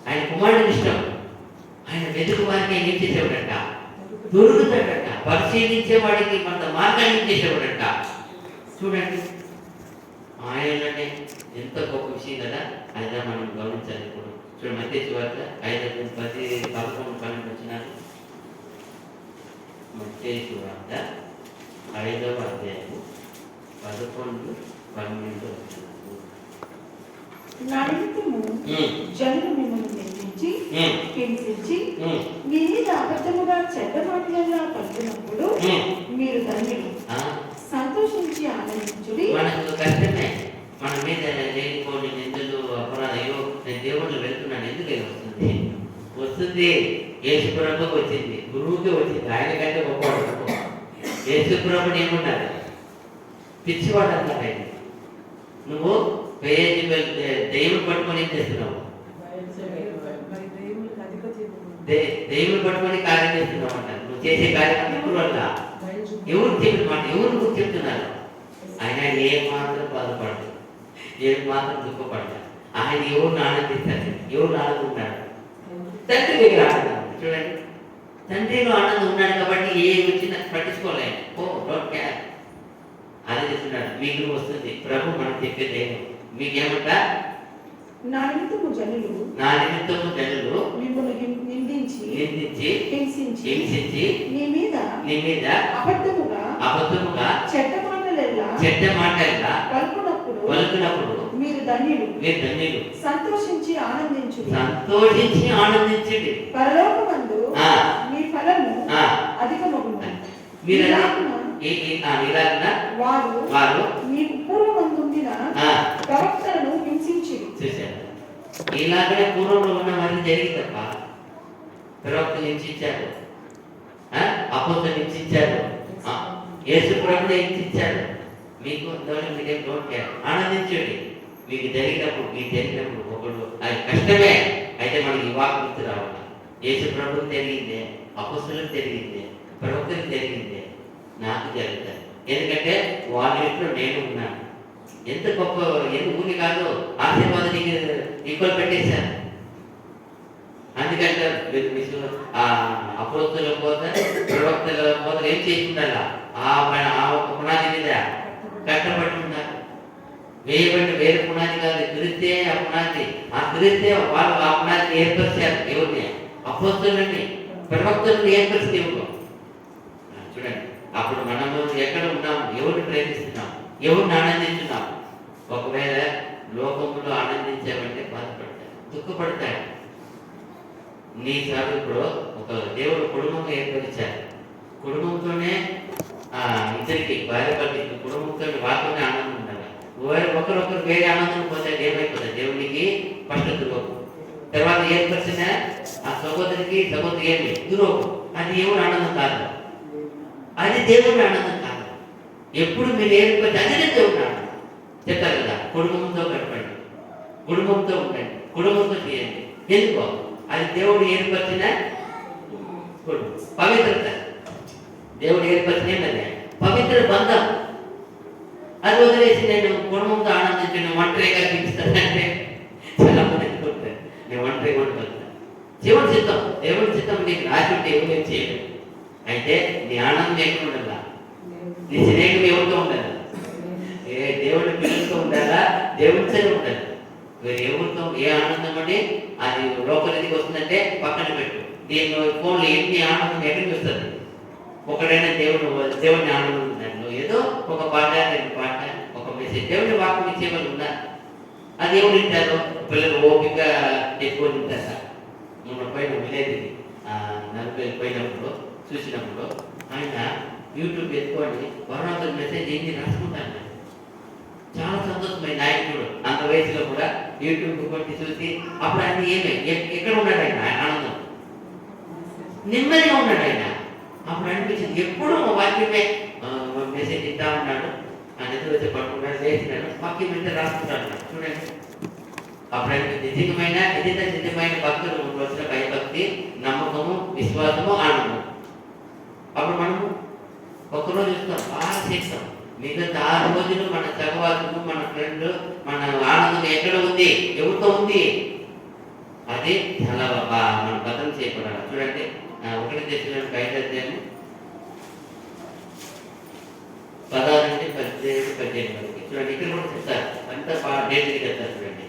ఆయన కుమారుడికి ఇష్టం. ఆయన వెతుకు వారికి ఏం చేసేవాడంట? దొరుకుతాడట. పరిశీలించే వాడికి కొంత మార్గాన్ని చేసేవాడంట. చూడండి, ఆయననే ఎంత గొప్ప విషయం కదా, ఆయన మనం గమనించాలి. ఇప్పుడు చూడండి, మత్తయి సువార్త 5:10-11-12 వచ్చినారు. మత్తయి సువార్త 5వ అధ్యాయము 11-12 వచ్చినారు. నా నిమిత్తము జనులు మిమ్మల్ని నిందించి హింసించి మీ మీద అబద్ధముగా చెడ్డ మాటలలా పలుకున్నప్పుడు మీరు ధన్యులు, సంతోషించి ఆనందించుడి. మనకు కష్టమే, మన మీద లేనిపోని నిందలు, అపరాధం. అయ్యో నేను దేవుళ్ళు వెళ్తున్నాను, ఎందుకు వస్తుంది? యేసు ప్రభువుకి వచ్చింది, గురువుకి వచ్చింది, ఆయన కంటే గొప్పవాడు. యేసు ప్రభుని ఏమున్నారు? పిచ్చివాడు అన్నారు ఆయన. నువ్వు దేవుడు పట్టుకొని ఏం చేస్తున్నావు? దేవుడు పట్టుకొని కార్యం చేస్తున్నావు అంటారు. నువ్వు చేసే కార్యక్రమం ఎప్పుడు వల్ల ఎవరు చెప్పిన మాట, ఎవరు గురించి చెప్తున్నారు? ఆయన ఏ మాత్రం బాధపడదు, ఏ మాత్రం దుఃఖపడదు. ఆయన ఎవరిని ఆనందిస్తాడు, ఎవరు ఆనందుకుంటాడు? తండ్రి దగ్గర ఆనందం. చూడండి, తండ్రిలో ఆనందం ఉన్నాడు కాబట్టి ఏ వచ్చినా పట్టించుకోలేదు. Don't care. అదే చెప్తున్నాడు, మీకు వస్తుంది. ప్రభు మనం చెప్పే దైవం మీకేమంట? నా నిమిత్తము జనులు మిమ్మల్ని నిందించి హింసించి నీ మీద అబద్ధముగా చెడ్డ మాటలెల్లా పలుకున్నప్పుడు మీరు ధన్యులు, సంతోషించి ఆనందించండి. పరలోకమందు మీ ఫలము అధికమగును. వారు మీకు పూర్వమందుండిన ప్రవక్తలను హింసించిరి. ఇలాగనే పూర్వంలో ఉన్న వారిని జరిగింది తప్ప ప్రవక్తలు హింసించారు, అపోస్తలులు హింసించారు, యేసు ప్రభువుని హింసించారు. మీకు అందువల్ల మీరేం డోంట్ కేర్, ఆనందించండి. మీకు జరిగినప్పుడు ఒకడు అది కష్టమే, అయితే మనకి ఈ వాక్ గుర్తు రావాలి. యేసు ప్రభువుకు జరిగిందే, అపొస్తలులకు జరిగిందే, ప్రవక్తలకు జరిగిందే నాకు జరుగుతుంది. ఎందుకంటే వాళ్ళ ఇంట్లో నేను ఉన్నాను. ఎంత గొప్ప, ఎంత ఊరి కాదు, ఆశీర్వాదానికి ఈక్వల్ పెట్టేశారు. అందుకంటే అపొస్తలుల పోతే ప్రవక్తల పోతే ఏం చేసుకుంటారా, ఆ ఒక పునాది మీద కష్టపడి ఉన్నారు. వేయబడి వేరే పునాది కాదు, తిరిగితే ఆ పునాది, వాళ్ళు ఆ పునాదిని ఏర్పరిచారు. ఎవరిని? అపొస్తలులని, ప్రవక్తలను ఏర్పరిచి దేవుడు. చూడండి, అప్పుడు మనము ఎక్కడ ఉన్నాము, ఎవరిని ప్రేమిస్తున్నాం, ఎవరిని ఆనందించున్నాం. ఒకవేళ లోకంలో ఆనందించామంటే బాధపడతాడు, దుఃఖపడతాడు. నీ సాగు ఇప్పుడు ఒక దేవుడు కుటుంబంగా ఏర్పరిచారు. కుటుంబంతోనే ఇద్దరికి భార్య భర్తకి కుటుంబంతో వాళ్ళతోనే ఆనందం ఉండాలి. ఒకరొకరు వేరే ఆనందం పోతే ఏమైపోతుంది? దేవునికి ఫస్ట్ దురోగం, తర్వాత ఏర్పరిచిన ఆ సహోదరికి సహోదరి ఏమి దురోగం. అది దేవుడు ఆనందం కాదు, అది దేవుడి ఆనందం కాదు. ఎప్పుడు మీరు ఏర్పరిచి అదే దేవుడు ఆనందం. చెప్తారు కదా, కుటుంబంతో గడపండి, కుటుంబంతో ఉండండి, కుటుంబంతో చేయండి. ఎందుకో అది దేవుడు ఏర్పరిచిన పవిత్రత. దేవుడు ఏర్పరిచిన పవిత్ర బంధం. అది వదిలేసి నేను కుటుంబంతో ఆనందించిన ఒంటరిగా జీవిస్తానంటే చాలా మంది అనుకుంటారు, నేను ఒంటరిగా ఉండిపోతాను. దేవుడి చిత్తం, దేవుడి చిత్తం నీకు రాసి ఉంటే ఏం చేయలేదు. అయితే నీ ఆనందం ఎక్కడ ఉండాలా? నీ స్నేహం ఎవరితో ఉండాలి? దేవుడి పిల్లలతో ఉండాలా? దేవుడితో ఉండాలి. మీరు ఎవరితో ఏ ఆనందం అంటే అది లోపలికి వస్తుందంటే పక్కన పెట్టు. దీనిలో ఫోన్లో ఎన్ని ఆనందం ఎక్కడికి వస్తుంది? ఒకడైనా దేవుడిని ఆనందం దాంట్లో ఏదో ఒక పాట, రెండు పాట, ఒక మెసేజ్, దేవుడిని వాక్యం ఇచ్చేవాళ్ళు ఉన్నారు. అది ఎవరు వింటారు? పిల్లలు ఓపిక ఎక్కువ తింటారు. మొన్న పోయిన విలేజ్ నలుగురు పోయినప్పుడు చూసినప్పుడు ఆయన యూట్యూబ్ ఎత్తుకొని వరుణాథుల మెసేజ్ ఏంటి రాసుకుంటాను. చాలా సంతోషమైన నాయకుడు, అంత వయసులో కూడా యూట్యూబ్ కొట్టి చూసి అప్పుడు ఆయన ఎక్కడ ఉన్నాడు? ఆయన ఆనందం, నెమ్మదిగా ఉన్నాడు ఆయన. అప్పుడు అనిపించింది ఎప్పుడు వాక్యమే మెసేజ్ ఇస్తా ఉన్నాడు. ఆ నిద్ర వచ్చి పడుకున్నాడు, లేచినాడు, వాక్యం వెంట రాసుకుంటాడు. చూడండి, అప్పుడు నిజమైన భక్తులు వచ్చిన భయభక్తి, నమ్మకము, విశ్వాసము, ఆనందం. అప్పుడు మనము ఒక్కరోజు చూస్తాం, బాగా చేస్తాం. మిగతా 6 రోజులు మన సహవాసము, మన ఫ్రెండ్, మన ఆనందం ఎక్కడ ఉంది, ఎవరితో ఉంది, అది చాలా మన బదం చేయకూడదు. చూడండి, 1 Thessalonians 5 16 నుండి 17 వరకు. చూడండి, ఇక్కడ కూడా చెప్తారు, అంతా బాగా డేట్గా చెప్తారు. చూడండి,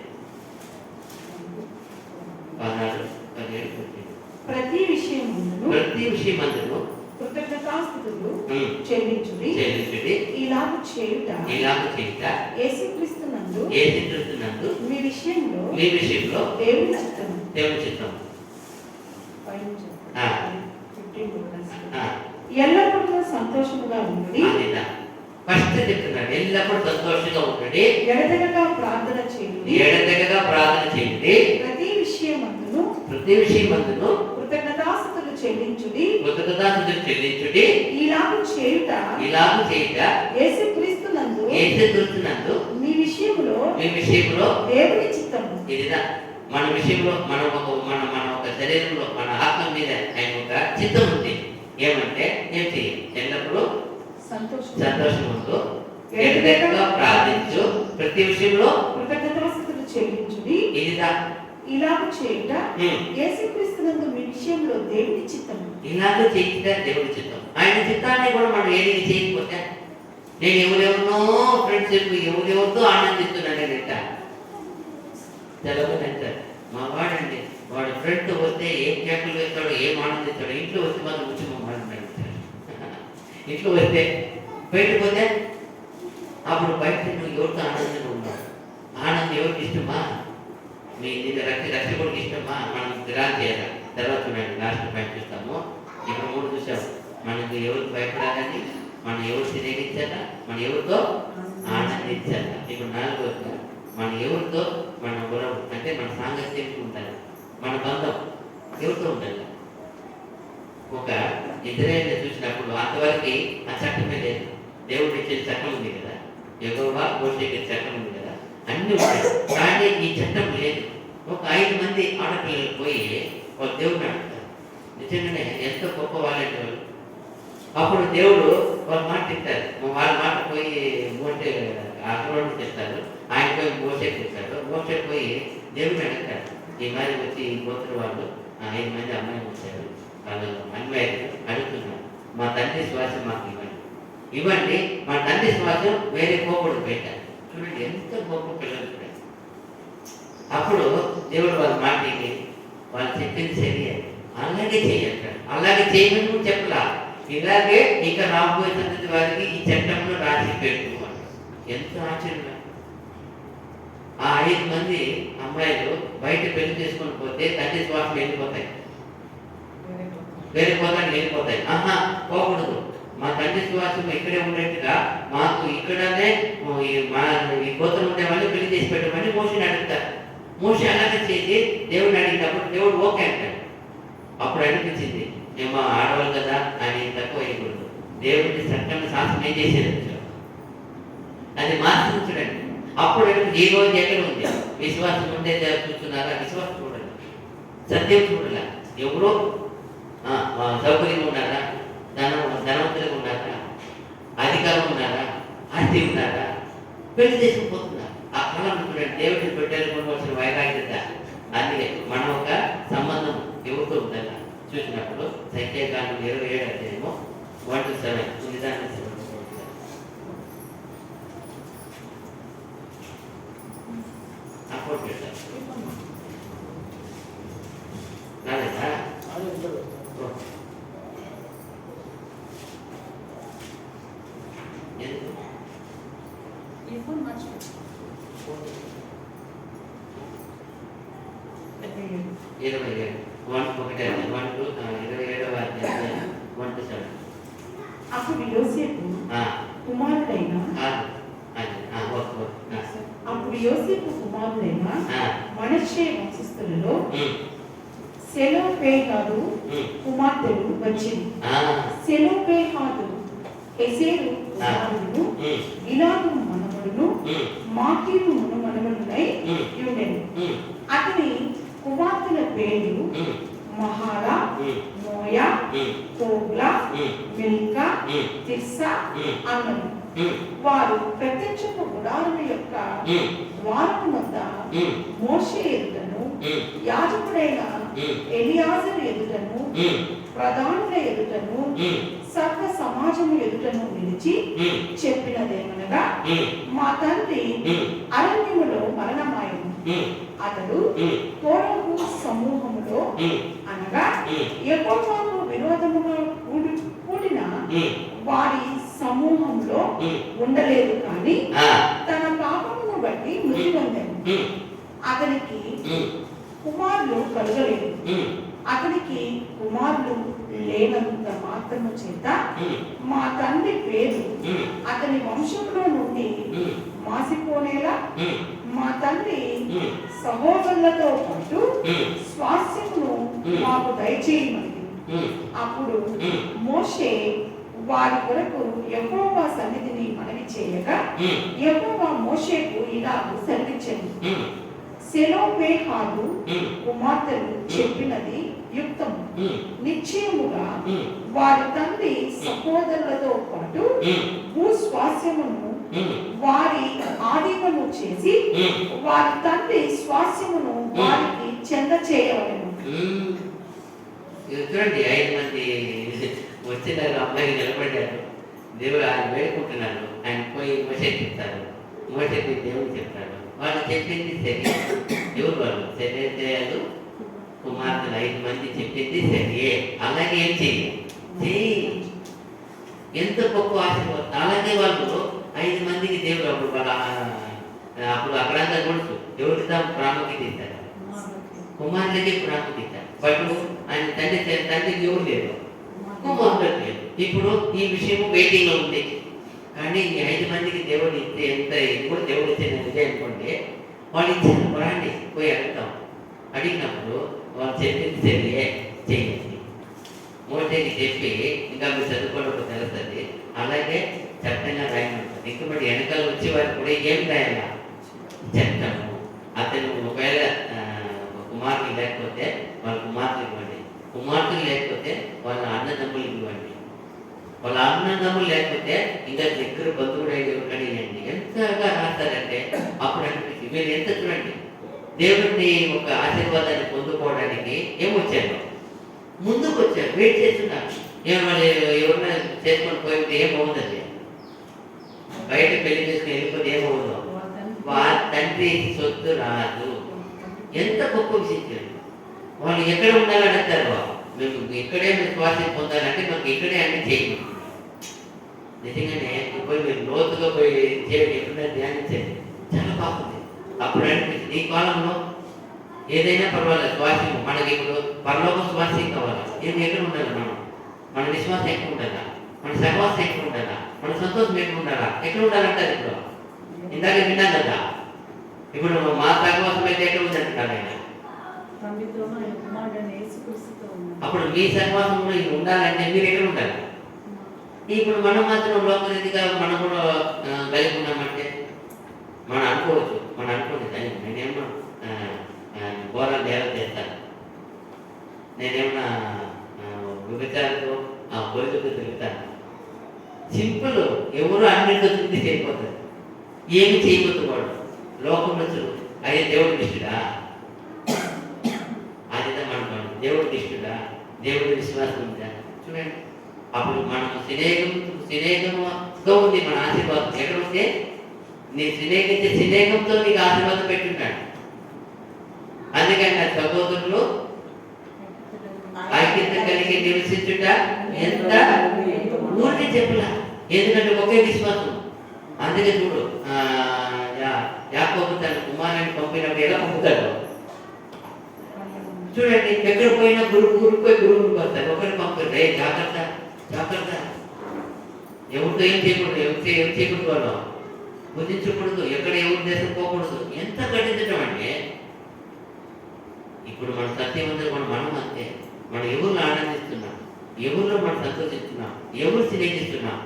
16, 17, 18. ప్రతి విషయమందును కృతజ్ఞతాస్తుతులు చెల్లించుడి. ఇలాగు చేయుట యేసుక్రీస్తునందు మీ విషయంలో దేవుని చిత్తము. ఎల్లప్పుడూ సంతోషముగా ఉండి, ఫస్ట్ చెప్తున్నాడు, ఎల్లప్పుడూ సంతోషంగా ఉండండి, ఎడతెగక ప్రార్థన చేయండి, ప్రతి విషయమందును కృతజ్ఞతాస్తుతులు చెల్లించుడి. ఇలాగు చేయుట యేసుక్రీస్తునందు మీ విషయంలో దేవుని చిత్తము. ఇదిదా మన విషయంలో, మన ఒక శరీరంలో, మన ఆత్మ మీద ఆయన ఒక చిత్తం ఉంది. ఏమంటే ఏం చేయాలి? ఎల్లప్పుడూ సంతోషం ఉందో, ప్రార్థించు, ప్రతి విషయంలో కృతజ్ఞతాస్తుతులు చెల్లించుడి. ఇదిదా ఇలాగ చేయుట యేసుక్రీస్తునందు మీ విషయంలో దేవుని చిత్తము. ఇలాగ చేయుట దేవుని చిత్తం. ఆయన చిత్తాన్ని కూడా మనం ఏది చేయకపోతే, నేను ఎవరెవరినో ఫ్రెండ్షిప్, ఎవరెవరితో ఆనందిస్తున్నానంట. తెలవని అంటారు, మా వాడండి, వాడు ఫ్రెండ్ వస్తే ఏం కేకలు వేస్తాడో, ఏం ఆనందిస్తాడో, ఇంట్లో వస్తే మాత్రం వచ్చి మా మాట ఇంట్లో వస్తే, బయటకు పోతే అప్పుడు బయట నువ్వు ఎవరితో ఆనందంగా ఉన్నావు. ఆనందం ఎవరికి ఇష్టమా? మీ రక్షకుడికి ఇష్టమా? మనం గ్రాన్ చేయాలి. తర్వాత చూడండి, లాస్ట్ పాయింట్ చూస్తాము. ఇప్పుడు 3 చూసాము. మనకు ఎవరికి భయపడాలని, మనం ఎవరు స్నేహించాలా, మనం ఎవరితో ఆనందించాలా. ఇప్పుడు 4 మన ఎవరితో మన గురం అంటే మన సాంగత్యం ఉండాలి, మన బంధం ఎవరితో ఉండాలి. ఒక ఇజ్రాయేల్ చూసినప్పుడు అంతవరకు ఆ చట్టమే లేదు. దేవుడు ఇచ్చే చట్టం ఉంది కదా, యెహోవా మోషేకి చట్టం ఉంది కదా, అన్నీ ఉన్నాయి. కానీ ఈ చట్టం లేదు. ఒక 5 మంది ఆడపిల్లలు పోయి వాళ్ళు దేవుడిని అడుగుతారు. నిజంగానే ఎంతో గొప్ప వాళ్ళంటే వాళ్ళు. అప్పుడు దేవుడు వాళ్ళ మాట తింటారు. వాళ్ళ మాట పోయి మోసే అహరోనుకి చెప్తారు. ఆయన పోయి మోసేకి చెప్తాడు. మోసే పోయి దేవుడిని అడుగుతాడు. ఈ మరి వచ్చి ఈ గోత్ర వాళ్ళు 5 మంది అమ్మాయిలు వచ్చారు, వాళ్ళు అన్వయాలు అడుగుతున్నారు, మా తండ్రి శ్వాసం మాకు ఇవ్వండి, మా తండ్రి శ్వాసం వేరే పోకూడదు పెట్టారు. చూడండి ఎంత గొప్ప పిల్లలు చూడండి. అప్పుడు దేవుడు వాళ్ళ మాటకి వాళ్ళు చెప్పింది సరి, అలాగే చేయంటాడు. అలాగే చేయమని కూడా చెప్పలా, ఇలాగే ఇక రాబోయే సంతతి వారికి ఈ చట్టంలో రాసి పెట్టుకోవాలి. ఎంత ఆశ్చర్యం. ఆ 5 మంది అమ్మాయిలు బయట పెళ్లి చేసుకొని పోతే తండ్రి శ్వాసం వెళ్ళిపోతాయి, వేరే పోతానికి వెళ్ళిపోతాయి. ఆహా, పోకూడదు, మా తండ్రి శ్వాసం ఇక్కడే ఉండేట్టుగా మాకు ఇక్కడనే ఈ గోత్రం ఉండే వాళ్ళు పెళ్లి చేసి పెట్టమని మోషని అడుగుతారు. మోషి అలాగే చేసి దేవుడిని అడిగినప్పుడు దేవుడు ఓకే అంటాడు. అప్పుడు అనిపించింది, ఏమో ఆడవాళ్ళు కదా అని తక్కువ వేయకూడదు. దేవుడిని చట్టంలో శాసనం ఏం చేసేది అది మార్చి చూడండి. అప్పుడు ఈ రోజు ఎక్కడ ఉంది? విశ్వాసం ఉండే చూస్తున్నారా? విశ్వాసం చూడాలి, సత్యం చూడాల. ఎవరో సౌకర్యంగా ఉన్నారా, ధనవంతులుగా ఉన్నారా, అధికారం ఉన్నారా, ఆస్తి ఉన్నారా, పెళ్లి చేసుకుపోతున్నారు. ఆ కాలం చూడండి, దేవుడిని పెట్టాలనుకోవాల్సిన వైరాగ్యత. అందుకే మనం ఒక సంబంధం ఎవరితో ఉండాలి చూసినప్పుడు సంఖ్యాకాండం 27 అధ్యాయము 1-7 నిదానం అప్పుడు పెట్టారు. రాలేదా? అప్పుడు యోసేపు కుమారుడైన మనష్షే వంశస్థులలో సెలోపేహాదు కుమార్తెలు వచ్చింది. సెలోపేహాదు ఎసేరు కుమారుడును గిలాదు మనమడును మాకీరు మనమడునై ఉండెను. అతని కుమార్తెల పేర్లు మహాలా, మోయా, కోగ్లా, మిల్కా, తిర్సా అన్నది. వారు ప్రత్యక్షపు గుడారము యొక్క ద్వారము వద్ద మోషే ఎదుటను యాజకుడైన ఎలియాజరు ఎదుటను ప్రధానుల ఎదుటను సర్వ సమాజము ఎదుటను నిలిచి చెప్పినదేమనగా, మా తండ్రి అరణ్యములో మరణమాయను. అతడు కోరహు సమూహములో అనగా యెహోవాకు విరోధముగా కూడిన వారి సమూహంలో ఉండలేదు, కానీ తన పాపమును బట్టి మృతి పొందాను. అతనికి కుమారులు కలగలేదు. అతనికి కుమారులు లేనంత మాత్రము చేత మా తండ్రి పేరు అతని వంశంలో నుండి మాసిపోనేలా మా తండ్రి సహోదరులతో పాటు స్వాస్థ్యమును మాకు దయచేయమని. అప్పుడు మోషే వారి కొరకు యెహోవా సన్నిధిని మనవి చేయగా, యెహోవా మోషేకు ఇలాగూ సెలవిచ్చెను, సెలోపేహాదు కుమార్తెలు చెప్పినది యుక్తము. నిశ్చయముగా వారి తండ్రి సహోదరులతో పాటు భూస్వాస్యమును వారి ఆధీనము చేసి వారి తండ్రి స్వాస్యమును వారికి చెంద చేయవలెను. చూడండి, 5 మంది వచ్చిన అమ్మాయికి నిలబడ్డారు. దేవుడు ఆయన వేడుకుంటున్నారు. ఆయన పోయి మోషేకి చెప్తారు. మోషేకి దేవుడు చెప్తాడు. వాళ్ళు చెప్పింది సరి. ఎవరు వాళ్ళు? సెలెత్యేలు కుమార్తెలు 5 మంది చెప్పింది సరియే. అలాగే ఏం చెయ్యి ఎంత గొప్ప ఆశీర్వాదం. అలాగే వాళ్ళు 5 మందికి దేవుడు అప్పుడు అక్కడంతా కొడుతూ ఎవరికి ప్రాముఖ్యత ఇస్తారు? కుమారులకి ప్రాముఖ్యత ఇస్తారు. బట్ ఆయన తండ్రికి ఎవరు లేరు, కుమారులు లేరు. ఇప్పుడు ఈ విషయం వెయిటింగ్ లో ఉంది. కానీ ఈ 5 మందికి దేవుడు ఇస్తే ఎంత కూడా దేవుడు ఇచ్చేది అనుకోండి. వాళ్ళు ఇచ్చిన పరాన్ని పోయి అడుగుతాం. అడిగినప్పుడు వాళ్ళు చెప్పింది సరియే చేయండి. మోషేకి చెప్పి ఇంకా మీరు చదువుకోవడం తెలుస్తుంది. అలాగే చెప్తంగా రాయమంటారు. ఇంకబడి వెనకాల వచ్చేవారు కూడా ఏం రాయాలా చెప్తాము. అతను ఒకవేళ కుమారులు లేకపోతే వాళ్ళ కుమార్తెలు ఇవ్వండి, కుమార్తెలు లేకపోతే వాళ్ళ అన్నదమ్ములు ఇవ్వండి, వాళ్ళ అన్నదమ్ములు లేకపోతే ఇంకా దగ్గర బంధువుడు ఎవరికని ఇవ్వండి. ఎంతగా రాస్తారంటే అప్పుడు అనిపించి మీరు ఎంత చూడండి, దేవుడిని ఒక ఆశీర్వాదాన్ని పొందుకోవడానికి ఏమొచ్చారు, ముందుకు వచ్చారు, వెయిట్ చేస్తున్నారు. ఏమన్నా ఎవరన్నా చేసుకొని పోయితే ఏమవుతుంది, బయట పెళ్లి చేసుకుని వెళ్ళిపోతే ఏమవుతుందో, వాళ్ళ తండ్రి సొత్తు రాదు. ఎంత గొప్ప విషయం. వాళ్ళు ఎక్కడ ఉండాలని అంటారు, మేము ఇక్కడే విశ్వాసం పొందాలంటే మాకు ఇక్కడే అన్ని చేయము. నిజంగానే పోయి మీరు లోతుగా పోయి చేయండి, ఎప్పుడైనా ధ్యానించండి, చాలా బాగుంది. అప్పుడు అనిపించింది ఈ కాలంలో ఏదైనా పర్వాలేదు స్వాస్థ్యం మనకి ఇప్పుడు పరలోక స్వాస్థ్యం కావాలి. ఏం ఎక్కడ ఉండాలి, మన విశ్వాసం ఎక్కడ ఉండాలా, మన సహవాసం ఎక్కడ ఉండాలా, మన సంతోషం ఎక్కడ ఉండాలా, ఎక్కడ ఉండాలంటారు. ఇప్పుడు ఇందాక విన్నాం కదా, ఇప్పుడు మా సహవాసం అయితే ఎక్కడ ఉందంటారు ఆయన. అప్పుడు మీ సహవాసంలో ఇది ఉండాలంటే మీరు ఎక్కడ ఉండాలి. ఇప్పుడు మనం మాత్రం లోకరీతిగా మనం కూడా కలిగి ఉన్నామంటే మనం అనుకోవచ్చు, మనం అనుకోండి నేనేమో ఘోరాలు నేల చేస్తాను, నేనేమన్నా విభచారంతో పొలికతో తిరుగుతాను. సింపుల్, ఎవరు అన్నింటితో తిరిగి చేయకపోతారు, ఏమి చేయబోతున్నాడు లోకంలో చూడు. అదే దేవుడికి ఇష్టడా, అది మనం దేవుడికి ఇష్టడా, దేవుడి విశ్వాసం ఉందా చూడండి. అప్పుడు మనం సినేహంతో ఉంది మన ఆశీర్వాదం. ఎక్కడ ఉంటే నీ సినేహించే సినేహంతో నీకు ఆశీర్వాదం పెట్టున్నాడు. అందుకని నా సహోదరులు ఐక్యత కలిగి నివసించుట ఎంత ఊరిని చెప్పలా, ఎందుకంటే ఒకే విశ్వాసం. అందుకే చూడు యాకోబు తన కుమారుని పంపినప్పుడు ఎలా పంపుతాడు చూడండి. ఎక్కడ పోయినా గురువుకి వస్తారు, ఒకరిని పంపుతారు. జాగ్రత్త జాగ్రత్త, ఎవరితో ఏం చేయకూడదు, ఏం చేయకూడదు, వాళ్ళు బుద్ధించకూడదు, ఎక్కడ ఎవరి దేశం పోకూడదు. ఎంత కఠించడం అంటే ఇప్పుడు మన సత్యవంతులు మనం అంతే. మనం ఎవరిని ఆనందిస్తున్నాం, ఎవరిలో మనం సంతోషిస్తున్నాం, ఎవరు స్నేహిస్తున్నాం,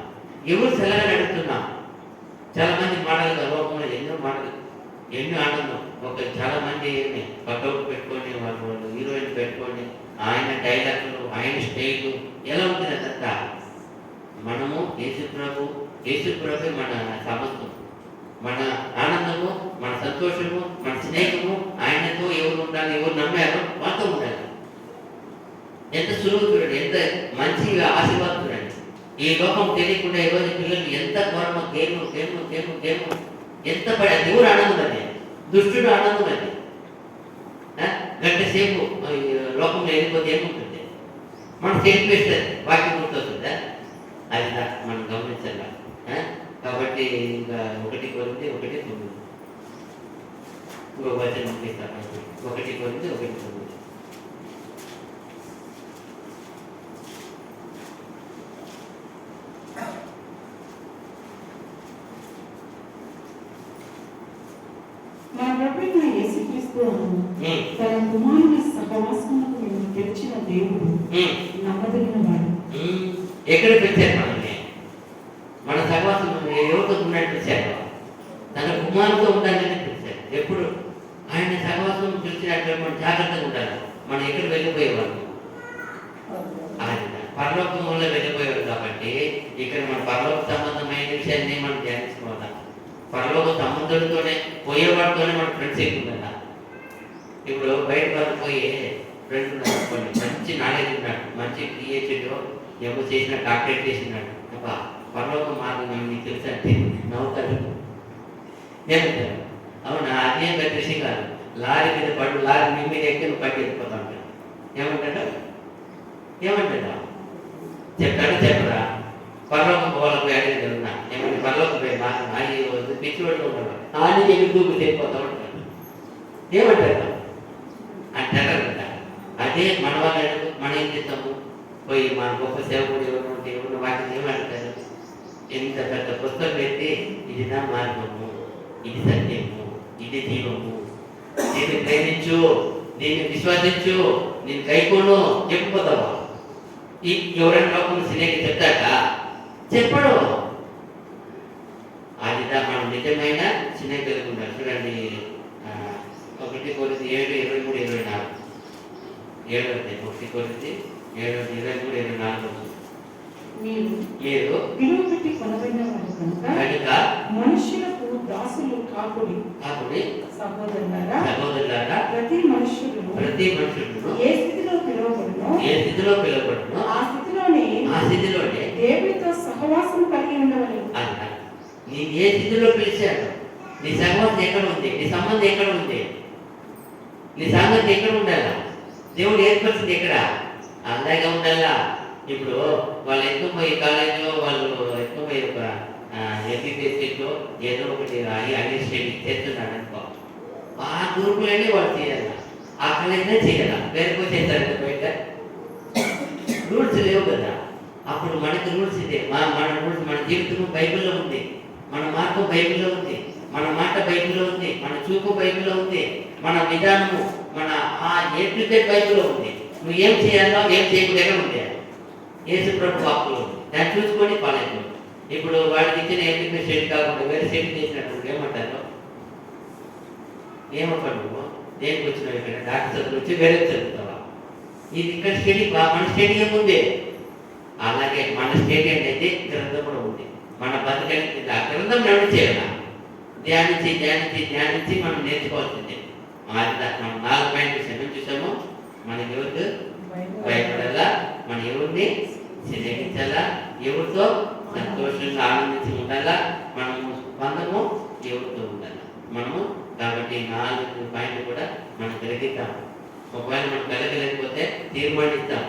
ఎవరు సలహా నడుస్తున్నాం. చాలా మంది మాటలు లోకంలో ఎన్నో మాటలు, ఎన్నో ఆనందం. చాలా మంది పక్కకు పెట్టుకొని వాళ్ళు హీరోయిన్ పెట్టుకొని ఆయన డైలాగులు, ఆయన స్టైలు ఎలా ఉంటుంది అదంతా. మనము యేసుప్రభు మన సమస్తం, మన ఆనందము, మన సంతోషము, మన స్నేహము ఆయనతో. ఎవరు ఉండాలి, ఎవరు నమ్మారో వాళ్ళతో ఉండాలి. ఎంత సులువు చూడండి, ఎంత మంచిగా ఆశీర్వాదం చూడండి. ఈ లోకం తెలియకుండా ఈరోజు పిల్లలు ఎంత ఘోరమ గేము గేము గేము గేము ఎంత పడి, దేవుడు ఆనందం అది, దుష్టుడు ఆనందం అది. గంట సేపు లోకంలో వెళ్ళిపోతే ఏముంటుంది, మనం చేసివేస్తుంది, వాక్యం గుర్తొస్తుందా, అది మనం గమనించాల. కాబట్టి ఇంకా 1 కొరింథీ 1:9 ఇంకో వచనం ఇస్తాను. 1 కొరింథీ 1:9 మన ప్రభువైన యేసుక్రీస్తు తన కుమారుని సహవాసమునకు మేము తెచ్చిన దేవుడు నమ్మదగిన వాడు. ఎక్కడ పెట్టారు మనల్ని, మన సహవాసం ఎవరితో ఉన్నట్టు పెట్టారు, తన కుమారుతో ఉండాలని పెట్టారు. ఎప్పుడు ఆయన సహవాసం చూసినట్టు మనం జాగ్రత్తగా ఉండాలి. మనం ఎక్కడ వెళ్ళిపోయేవాళ్ళం, ఆయన పరలోకంలో వెళ్ళిపోయేవారు. కాబట్టి ఇక్కడ మన పరలోక సంబంధమైన విషయాన్ని మనం ధ్యానించుకోవాలి. పరలోక సంబంధులతోనే పోయేవాడితోనే మన ఫ్రెండ్షిప్ ఉండాలి. ఇప్పుడు బయట వాళ్ళు పోయి ఫ్రెండ్స్ అనుకోండి, మంచి నాలెడ్జ్ ఉన్నాడు, మంచి పిహెచ్డీలో ఏమో చేసిన డాక్టరేట్ చేసినాడు, అబ్బా పరలోక మార్గం నీకు తెలుసు అంటే నవ్వుతారు. ఏమంటారు, అవునా అదేం పెద్ద విషయం కాదు, లారీ మీద పడు, లారీ మీ మీద ఎక్కి నువ్వు పట్టి వెళ్ళిపోతా ఉంటాడు. ఏమంటాడు చెప్పరా పరలోకం పోవాలకు అడిగి ఉన్నా, ఏమంటే పరలోకం పోయి మార్గం ఆయన పిచ్చివాడుతూ ఉంటాడు, ఆయన ఎన్ని దూకు తెగిపోతా ఉంటాడు. ఏమంటారు అంటారు కదా. అదే మన వాళ్ళు మనం ఏం చేస్తాము, పోయి మన గొప్ప సేవకుడు ఎవరు ఉంటే ఎవరు వాటిని ఏమంటారు, ఎంత పెద్ద పుస్తకం పెట్టి ఇది నా మార్గము, ఇది సత్యము, ఇది జీవము, దీన్ని ప్రేమించు, దీన్ని విశ్వసించు, నేను కైకోను చెప్పిపోతావా. ఎవరైనా లోపల సినేకి చెప్తాక చెప్పడు, నిజమైన స్నేహితులకు ఉండాలి. చూడండి 1 కొరింథీ 7:23-24 7వ అధ్యాయం 1 కొరింథీ 7:23-24 మీరు విలువ పెట్టి కొనబడిన వారు కనుక మనుషులకు దాసులు కాకుడి సహోదరులారా ప్రతి మనుషులను ఏ స్థితిలో పిలువబడునో ఆ స్థితిలోనే దేవునితో సహవాసం కలిగి ఉండవలెను. నేను ఏ స్థితిలో పిలిచాను, నీ సహవాసం ఎక్కడ ఉంది, నీ సంబంధం ఎక్కడ ఉంది, నీ సంగతి ఎక్కడ ఉండాలా, దేవుడు ఏర్పరిచింది ఎక్కడ, అలాగే ఉండాలా. ఇప్పుడు వాళ్ళు ఎత్తుకుపోయి కాలేజీలో వాళ్ళు ఎత్తుకుపోయి ఒక ఎంపీపీఎస్సీలో ఏదో ఒకటి అడ్మినిస్ట్రేటివ్ చేస్తున్నాడు అనుకో, ఆ గ్రూపులనే వాళ్ళు చేయాలి, ఆ కాలేజీనే చేయాలా, పేరుకు చేస్తారు బయట రూల్స్ లేవు కదా. అప్పుడు మనకి రూల్స్ ఇదే, మన రూల్స్, మన జీవితం బైబిల్లో ఉంది, మన మార్గం బైబిల్లో ఉంది, మన మాట బైబిల్లో ఉంది, మన చూపు బైబిల్లో ఉంది, మన విధానము మన ఆ ఎడ్యుకేట్ బైబిల్లో ఉంది. నువ్వు ఏం చేయాలో ఏం చేయకుండా ఉంది యేసు ప్రభు వాక్కులు ఉంది, దాన్ని చూసుకొని పాలన. ఇప్పుడు వాళ్ళకి ఇచ్చిన ఎంపీ సెట్ కాకుండా వేరే సెట్ చేసినప్పుడు ఏమంటారు, ఏమంటారు నువ్వు దేనికి వచ్చినావు, ఇక్కడ డాక్టర్ చదువు వచ్చి వేరే చదువుతావా, ఇది ఇక్కడ స్టడీ మన స్టేడియం ఉంది. అలాగే మన స్టేడియం అయితే గ్రంథం కూడా ఉంది. మన బతకని ఆ గ్రంథం నడు చేయాల, ధ్యానించి మనం నేర్చుకోవాల్సిందే. మనం 4 పాయింట్స్ ఏమేమి చూసాము, మనకి ఎవరికి భయపడాలా, మన ఎవరిని స్నేహించాలా, ఎవరితో సంతోషంగా ఆనందించి ఉండాలా, మనము స్పందము ఎవరితో ఉండాలి మనము. కాబట్టి 4 పాయింట్లు కూడా మనం కలిగిద్దాం. ఒకవేళ మనం కలగలేకపోతే తీర్మానిద్దాం.